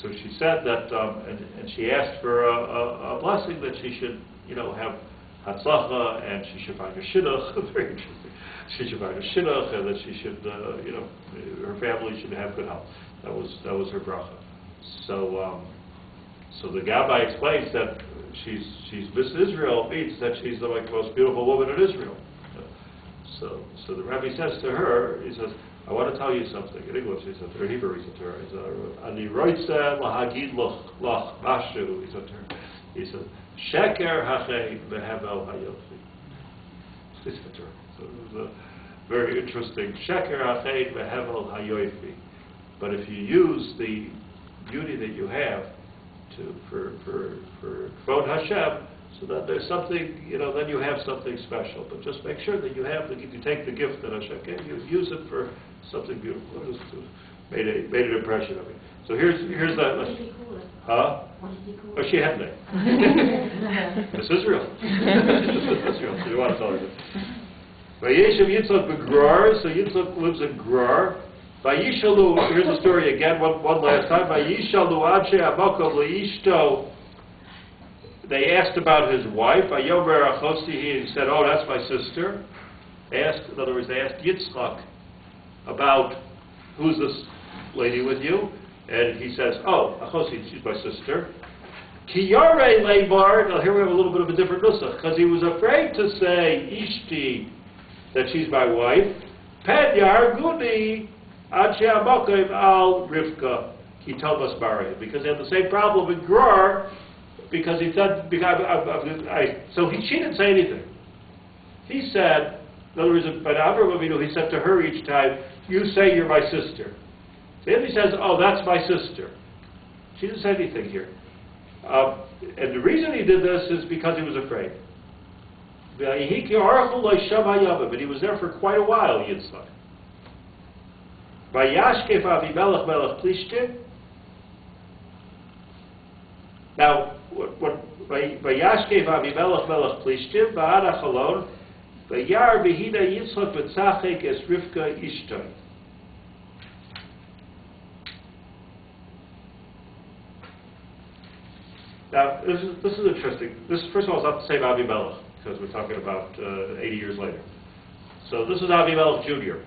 so she said that, and she asked for a blessing that she should, have hatzlacha, and she should find a shidduch. Very interesting. She should find a shidduch, and that she should, her family should have good health. That was her bracha. So So the Gabbai explains that she's Miss Israel means that she's the most beautiful woman in Israel. So the Rabbi says to her, he says, I want to tell you something. In English, he said to her, Hebrew, he said to her, he said, Ani roitze lahagid loch mashu, he said to her, he said, Sheker hachei behevel hayofi. He said to her. So it was a very interesting, Sheker hachei behevel hayofi. But if you use the beauty that you have for kvod Hashem, so that there's something, then you have something special. But just make sure that you have, if you take the gift that Hashem gave you, use it for something beautiful. It just made an impression on me. So here's that. What did he call it? Huh? What did he call Oh, it? she had a name. Miss Israel. Miss Israel. So you want to tell her that. Vayeshev Yitzchak beGrar. So Yitzchak lives in Grar. Vayishalu. Here's the story again. One last time. Vayishalu Anshe Amakom LeIshto. They asked about his wife. Vayomer Achosi. He said, "Oh, that's my sister." In other words, they asked Yitzchak about who's this lady with you, and he says, "Oh, Achosi, she's my sister." Ki Yarei Leibar. Now here we have a little bit of a different nusach because he was afraid to say Ishti, that she's my wife. Pen Yarguni Anshe Amakom Al Rivkah. He told us because they had the same problem with Grar. Because he said, she didn't say anything. He said, in other words, by Avraham, he said to her each time, you say you're my sister. Then he says, oh, that's my sister. She didn't say anything here. And the reason he did this is because he was afraid. But he was there for quite a while, Yitzchak. Vayashkef Avimelech melech Plishtim. Now, Vayashkev Avimelech melech Plishtim, Va'ad Achalon, Vayar Behida Yitzchak V'tzachek es Rivkah Ishtoi. Now, this is interesting. This, first of all, is not the same Avimelech, because we're talking about 80 years later. So this is Avimelech Jr.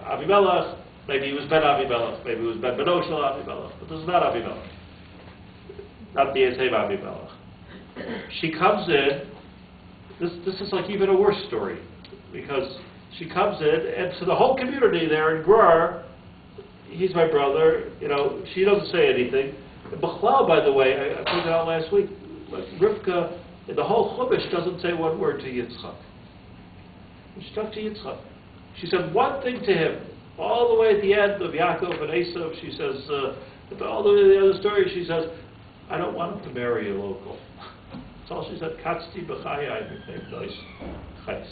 Avimelech, maybe he was Ben Avimelech, maybe he was Ben Beno Shel Avimelech, but this is not Avimelech. Not the same Avimelech. She comes in. This is like even a worse story, because she comes in, and to the whole community there in Grar, he's my brother. She doesn't say anything. And Bechlal, by the way, I pointed out last week, like Rivkah, the whole Chumash doesn't say one word to Yitzchak. She talked to Yitzchak. She said one thing to him, all the way at the end of Yaacov and Esav. She says, all the way to the other story, she says, I don't want him to marry a local. That's all she said. Katzti b'chayai chais.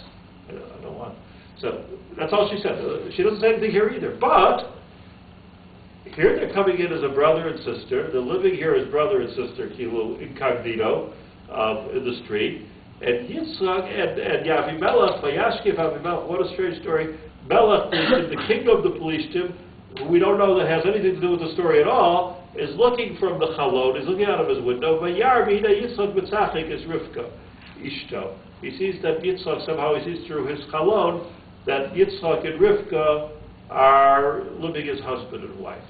I don't want. So that's all she said. She doesn't say anything here either. But here they're coming in as a brother and sister. They're living here as brother and sister, incognito, in the street. And Yitzchak and Yavimelech, Vayashkev Avimelech. What a strange story. Melech, the king of the Pelishtim, who we don't know that has anything to do with the story at all, is looking from the chalon, is looking out of his window. Vayar V'hina Yitzchak B'tzachek is Rivkah Ishto. He sees that Yitzchak, somehow he sees through his chalon, that Yitzchak and Rivkah are living as husband and wife.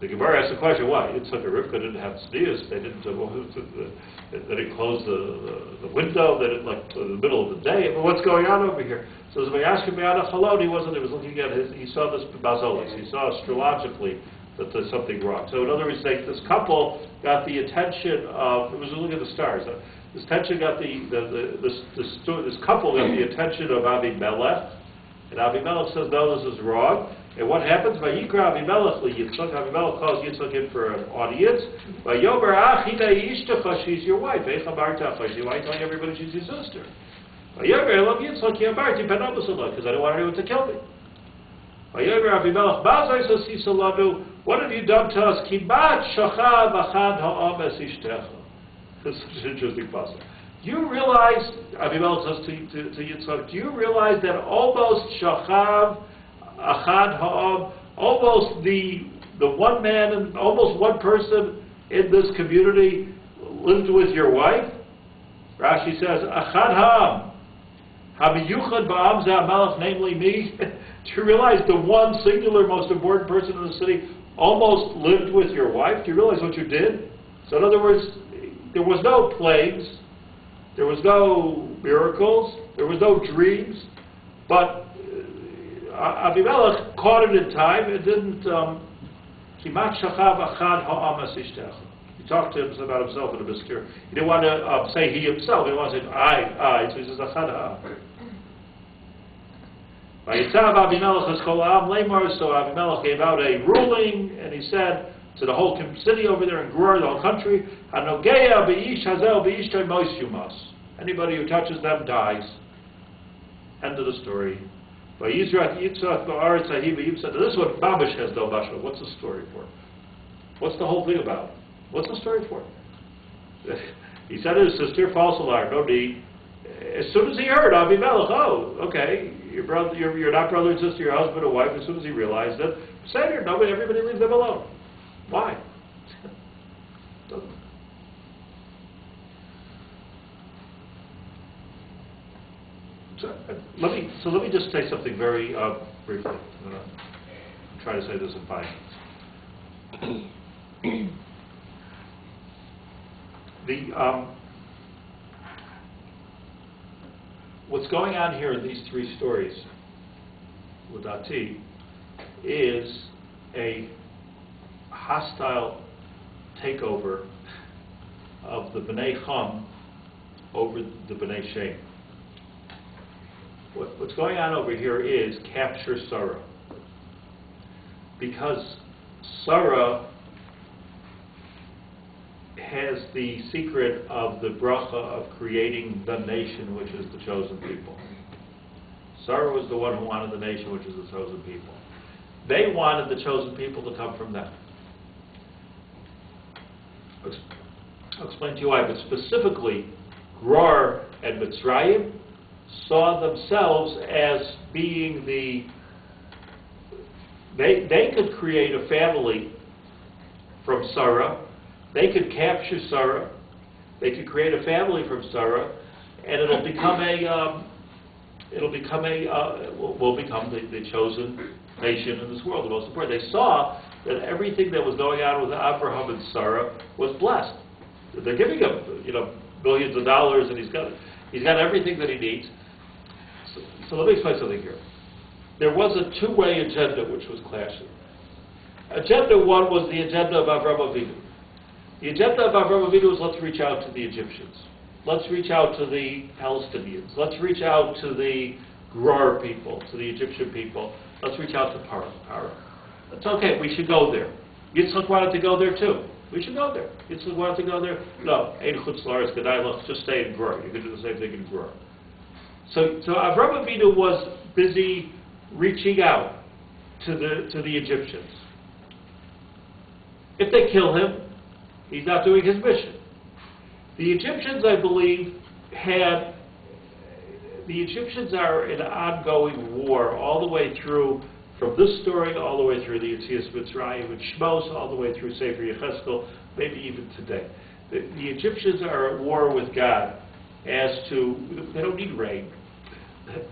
The Gemara asks the question, why? Yitzchak and Rivkah didn't have tznius, they didn't close the window, they didn't, in the middle of the day. But what's going on over here? So as Vayashkev B'hina chalon, he was looking at he saw this bazolis, he saw astrologically that there's something wrong. So in other words, this couple got the attention of, it was a look at the stars. This couple got the attention of Avimelech, and Avimelech says, no, this is wrong. And what happens? Vayikra Avimelech Yitzchak. Avimelech calls Yitzchak in for an audience. Vayomer Achita Yishtecha, she's your wife. Eicha Barta, why are you telling everybody she's your sister? Vayomer I love Yitzchak Yabarti Penobusallah, because I don't want anyone to kill me. Vayomer Avimelech Bazai Sasisaladu. What have you done to us? Kibat shachav achad ha'am es ishtecha. This is an interesting passage. Do you realize, Avimelech says to Yitzchak, do you realize that almost shachav achad ha'am, almost the one man and almost one person in this community lived with your wife? Rashi says, achad ha'am, hamiyuchad ba'am zeh melech, namely me. Do you realize the one singular most important person in the city almost lived with your wife? Do you realize what you did? So in other words, there was no plagues, there was no miracles, there was no dreams, but Avimelech caught it in time. It didn't. Kimat shachav achad ha'amas ishtech. He talked to him about himself in a obscure. He didn't want to say he himself. He didn't want to say I. So he says achad ha'am. Vayitzav Avimelech eschol ha'am lemar. So Avimelech gave out a ruling, and he said to the whole city over there in Grar, the whole country, Hanogeya beish hazel beish mois yumas. Anybody who touches them dies. End of the story. This is what Babish has no bashma. What's the story for? What's the whole thing about? What's the story for? He said to his sister, false alarm, no need. As soon as he heard Avimelech, oh, okay, you're not brother and sister, your husband and wife. As soon as he realized that, Seder, nobody, everybody leave them alone. Why? So let me just say something very briefly. I'm going to try to say this in 5 minutes. What's going on here in these 3 stories with Ati is a hostile takeover of the B'nai Chum over the B'nai Shem. What's going on over here is capture Sarah. Because Sarah has the secret of the bracha of creating the nation, which is the chosen people. Sarah was the one who wanted the nation, which is the chosen people. They wanted the chosen people to come from them. I'll explain to you why, but specifically, Grar and Mitzrayim saw themselves as being they could create a family from Sarah, they could capture Sarah, they could create a family from Sarah, and will become the chosen nation in this world, the most important. They saw that everything that was going on with Avraham and Sarah was blessed. They're giving him, billions of dollars, and he's got everything that he needs. So let me explain something here. There was a 2-way agenda which was clashing. Agenda 1 was the agenda of Avraham Avinu. The agenda of Avraham Avinu was, let's reach out to the Egyptians. Let's reach out to the Palestinians. Let's reach out to the Grar people, to the Egyptian people. Let's reach out to Para. It's okay, we should go there. Yitzchak wanted to go there too. We should go there. Yitzchak wanted to go there. No, Ein Chutz La'aretz Kedai, let's just stay in Grar. You can do the same thing in Grar. So Avraham Avinu was busy reaching out to the Egyptians. If they kill him, he's not doing his mission. The Egyptians, I believe, the Egyptians are in an ongoing war all the way through, from this story all the way through the Yetzias Mitzrayim and Shmos, all the way through Sefer Yecheskel, maybe even today. The Egyptians are at war with God as to, they don't need rain.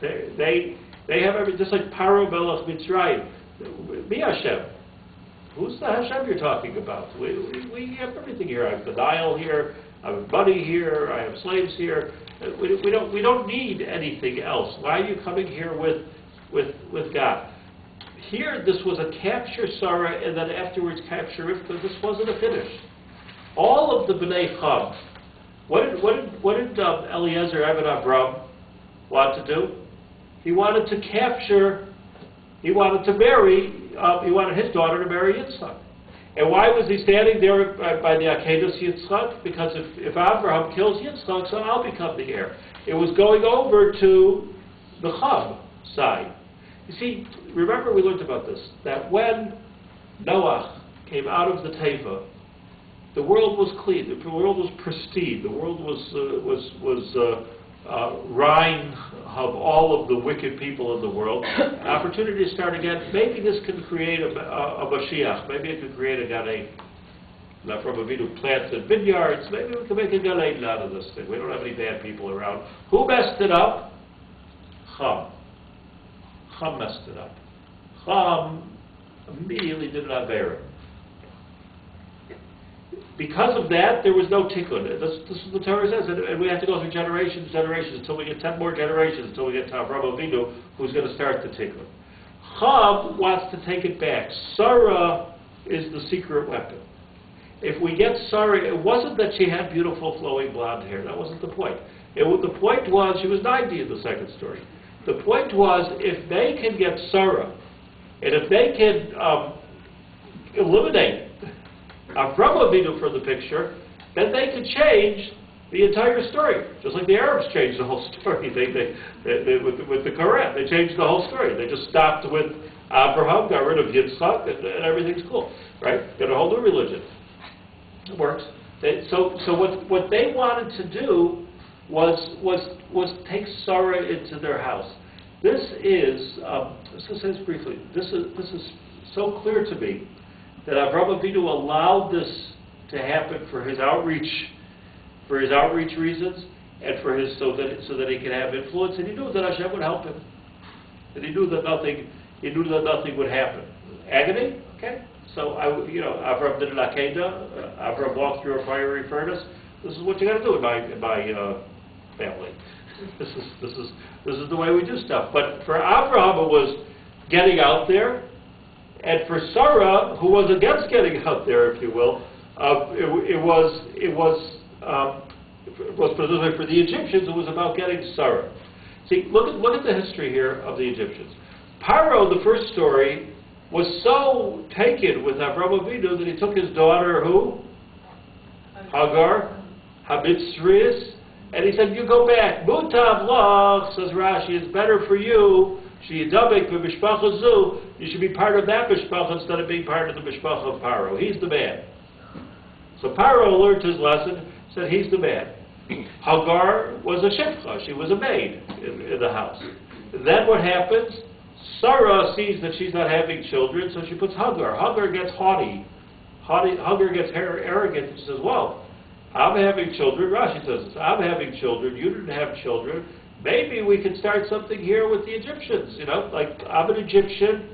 They have everything, just like Paro Melech Mitzrayim. Mi Hashem. Who's the Hashem you're talking about? We have everything here. I have the Nile here. I have money here. I have slaves here. We don't need anything else. Why are you coming here with God? Here, this was a capture Sarah, and then afterwards capture Rivkah. This wasn't a finish. All of the B'nai Chum. What did Eliezer Eved Avraham want to do? He wanted to capture. He wanted to marry. He wanted his daughter to marry Yitzchak. And why was he standing there by the Akedos Yitzchak? Because if Avraham kills Yitzchak, so I'll become the heir. It was going over to the Chum side. You see, remember we learned about this, that when Noah came out of the Teva, the world was clean, the world was pristine, the world was rein of all of the wicked people in the world. An opportunity to start again. Maybe this can create a Mashiach. Maybe it could create a Gan from Avinu plants and vineyards. Maybe we can make a Gan Eden out of this thing. We don't have any bad people around. Who messed it up? Chum. Chum messed it up. Chum immediately did not bear it. because of that, there was no tikkun. This is what the Torah says, and we have to go through generations until we get 10 more generations, until we get to Avraham Avinu, who's going to start the tikkun. Chum wants to take it back. Sarah is the secret weapon. If we get Sarah, it wasn't that she had beautiful flowing blonde hair. That wasn't the point. The point was, she was 90 in the second story. The point was, if they can get Sarah, and if they can eliminate Avraham Avinu from the picture, then they could change the entire story. Just like the Arabs changed the whole story with the Quran. They changed the whole story. They just stopped with Avraham, got rid of Yitzchak, and everything's cool. Right? Got a whole new religion. It works. So what they wanted to do was take Sarah into their house. This is, let's just say this briefly, this is so clear to me that Avraham Avinu allowed this to happen for his outreach reasons, and for his so that he could have influence, and he knew that Hashem would help him, and he knew that nothing would happen. Agony, okay. So Avraham did an akeda. Avraham walked through a fiery furnace. This is what you got to do in my family. This is the way we do stuff. But for Avraham, it was getting out there, and for Sarah, who was against getting out there, if you will, it was for the Egyptians. It was about getting Sarah. See, look at the history here of the Egyptians. Paro, the first story, was so taken with Avraham Avinu that he took his daughter, who? Hagar, Habitzris, and he said, you go back. Mutav lach, says Rashi, it's better for you. Sheyidabek b'mishpacha zu. You should be part of that mishpacha instead of being part of the mishpacha of Paro. He's the man. So Paro learned his lesson, said he's the man. Hagar was a shifcha. She was a maid in the house. Then what happens? Sarah sees that she's not having children, so she puts Hagar. Hagar gets haughty. Hagar gets arrogant, and she says, well, I'm having children. Rashi says this. I'm having children. You didn't have children. Maybe we could start something here with the Egyptians. Like I'm an Egyptian,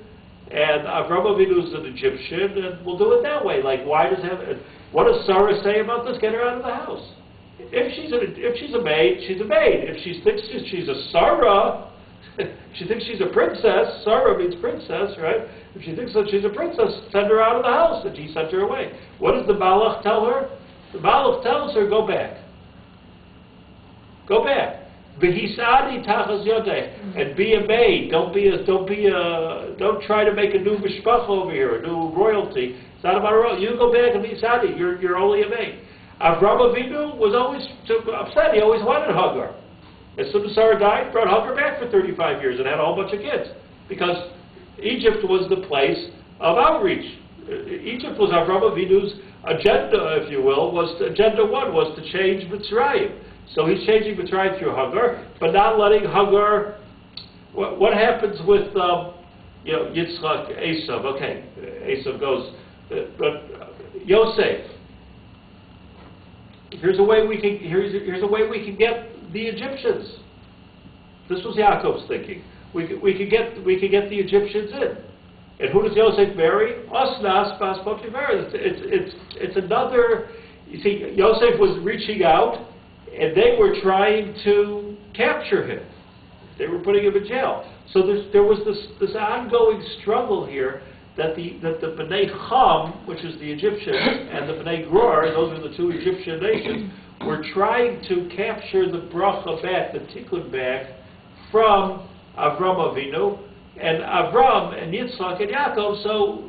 and Avraham Avinu is an Egyptian, and we'll do it that way. Like, what does Sarah say about this? Get her out of the house. If she's a maid, she's a maid. If she thinks she's a Sarah, she thinks she's a princess. Sarah means princess, right? If she thinks that she's a princess, send her out of the house, and he sent her away. What does the Malach tell her? The Malach tells her, go back. Go back. V'hisadi tachas yodeh, and be a maid. Don't try to make a new mishpacha over here, a new royalty. It's not about a royalty. You go back and be sadi. You're only a maid. Avraham Avinu was always upset. He always wanted Hagar. As soon as Sarah died, brought Hagar back for 35 years and had a whole bunch of kids, because Egypt was the place of outreach. Egypt was Avraham Avinu's agenda, if you will. Agenda one was to change Mitzrayim. So he's changing Mitzrayim through Hagar, but not letting Hagar. What happens with Yitzchak, Esav? Okay, Esav goes, but Yosef. Here's a way we can get the Egyptians. This was Yaakov's thinking. We could get the Egyptians in. And who does Yosef marry? Osnas bas Potiphar. It's another. You see, Yosef was reaching out, and they were trying to capture him. They were putting him in jail. So there was this ongoing struggle here that the Bnei Cham, which is the Egyptian, and the Bnei Grar, those are the two Egyptian nations, were trying to capture the bracha back, the tikkun back, from Avraham Avinu, and Avraham and Yitzchak and Yaakov, so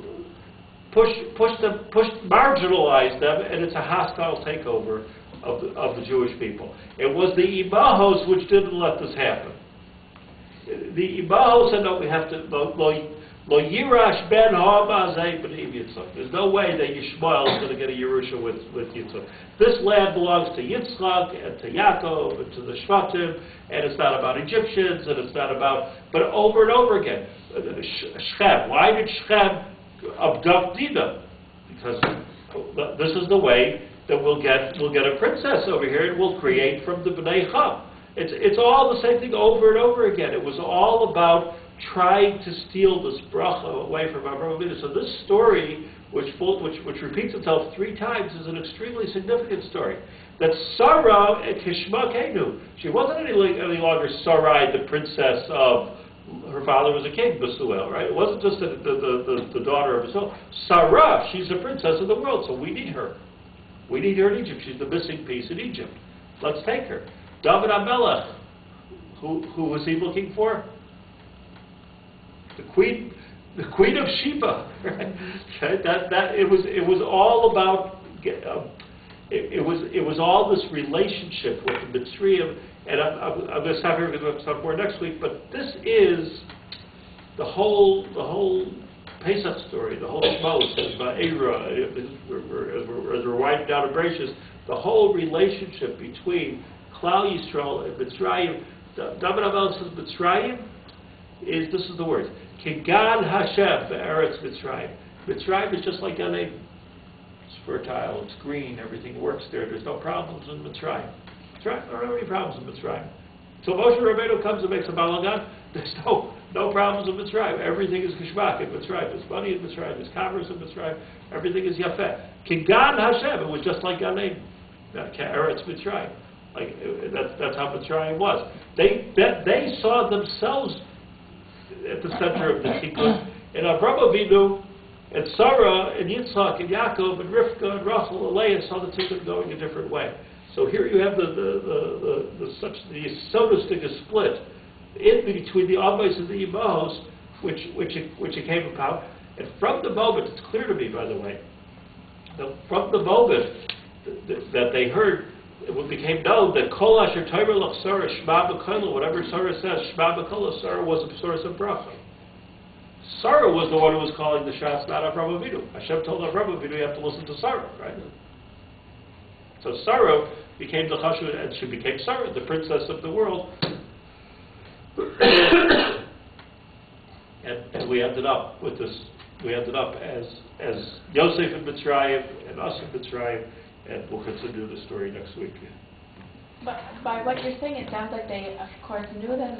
marginalized them, and it's a hostile takeover of the Jewish people. It was the Imahos which didn't let this happen. The Imahos said, no, we have to, Lo Yirash ben Ha'mazay b'nim Yitzchak. There's no way that Yishmael is going to get a Yerusha with Yitzchak. This land belongs to Yitzchak and to Yaacov and to the Shvatim, and it's not about Egyptians, and it's not about, but over and over again. Shechem. Why did Shechem abduct Dina? Because this is the way that we'll get a princess over here, and we'll create from the Bnei Cham. It's all the same thing over and over again. It was all about trying to steal this bracha away from Avraham Avinu. So this story, which repeats itself 3 times, is an extremely significant story. That Sarah and Kishma Kenu, she wasn't any longer Sarai, the princess of, her father was a king, Basuel, right? It wasn't just the daughter of Basuel. Sarah, she's a princess of the world, so we need her. We need her in Egypt. She's the missing piece in Egypt. Let's take her. David HaMelech, who was he looking for? The queen of Sheba. Right? It was all about. It was all this relationship with the Mitzrayim, and I'm going to stop here because we'll stop more next week. But this is the whole Pesach story, the whole Imahos, as we're winding down to Bereshis, the whole relationship between Klal Yisrael and Mitzrayim. David HaMelech says Mitzrayim is, this is the word, Kigan Hashem be'eretz Mitzrayim. Mitzrayim is just like Gan Eden. It's fertile, it's green, everything works there. There's no problems in Mitzrayim. There aren't any problems in Mitzrayim. So Moshe Rabbeinu comes and makes a balagan. There's no problems in Mitzrayim. Everything is geschmack in Mitzrayim. There's money in Mitzrayim. There's commerce in Mitzrayim. Everything is yafeh. Kigan Hashem. It was just like Gan Eden. Eretz Mitzrayim. Like that's how Mitzrayim was. They saw themselves at the center of the tikkun. And Avraham Avinu and Sarah and Yitzchak and Yaakov and Rivkah and Rachel and Leah saw the tikkun going a different way. So here you have the sonistic split in between the Amos and the Imahos, which it came about. And from the moment, it's clear to me, by the way, from the moment that they heard, it became known that Kol Asher Tomer Lach Sarah Shema B'Kolah, whatever Sarah says, Shema B'Kolah, Sarah was a source of bracha. Sarah was the one who was calling the shots, not Avraham Avinu. Hashem told Avraham Avinu, you have to listen to Sarah, right? So Sarah became the chashuv, and she became Sarah, the princess of the world. and we ended up with this. We ended up as Yosef in Mitzrayim and us in Mitzrayim, and we'll continue the story next week. But by what you're saying, it sounds like they, of course, knew them.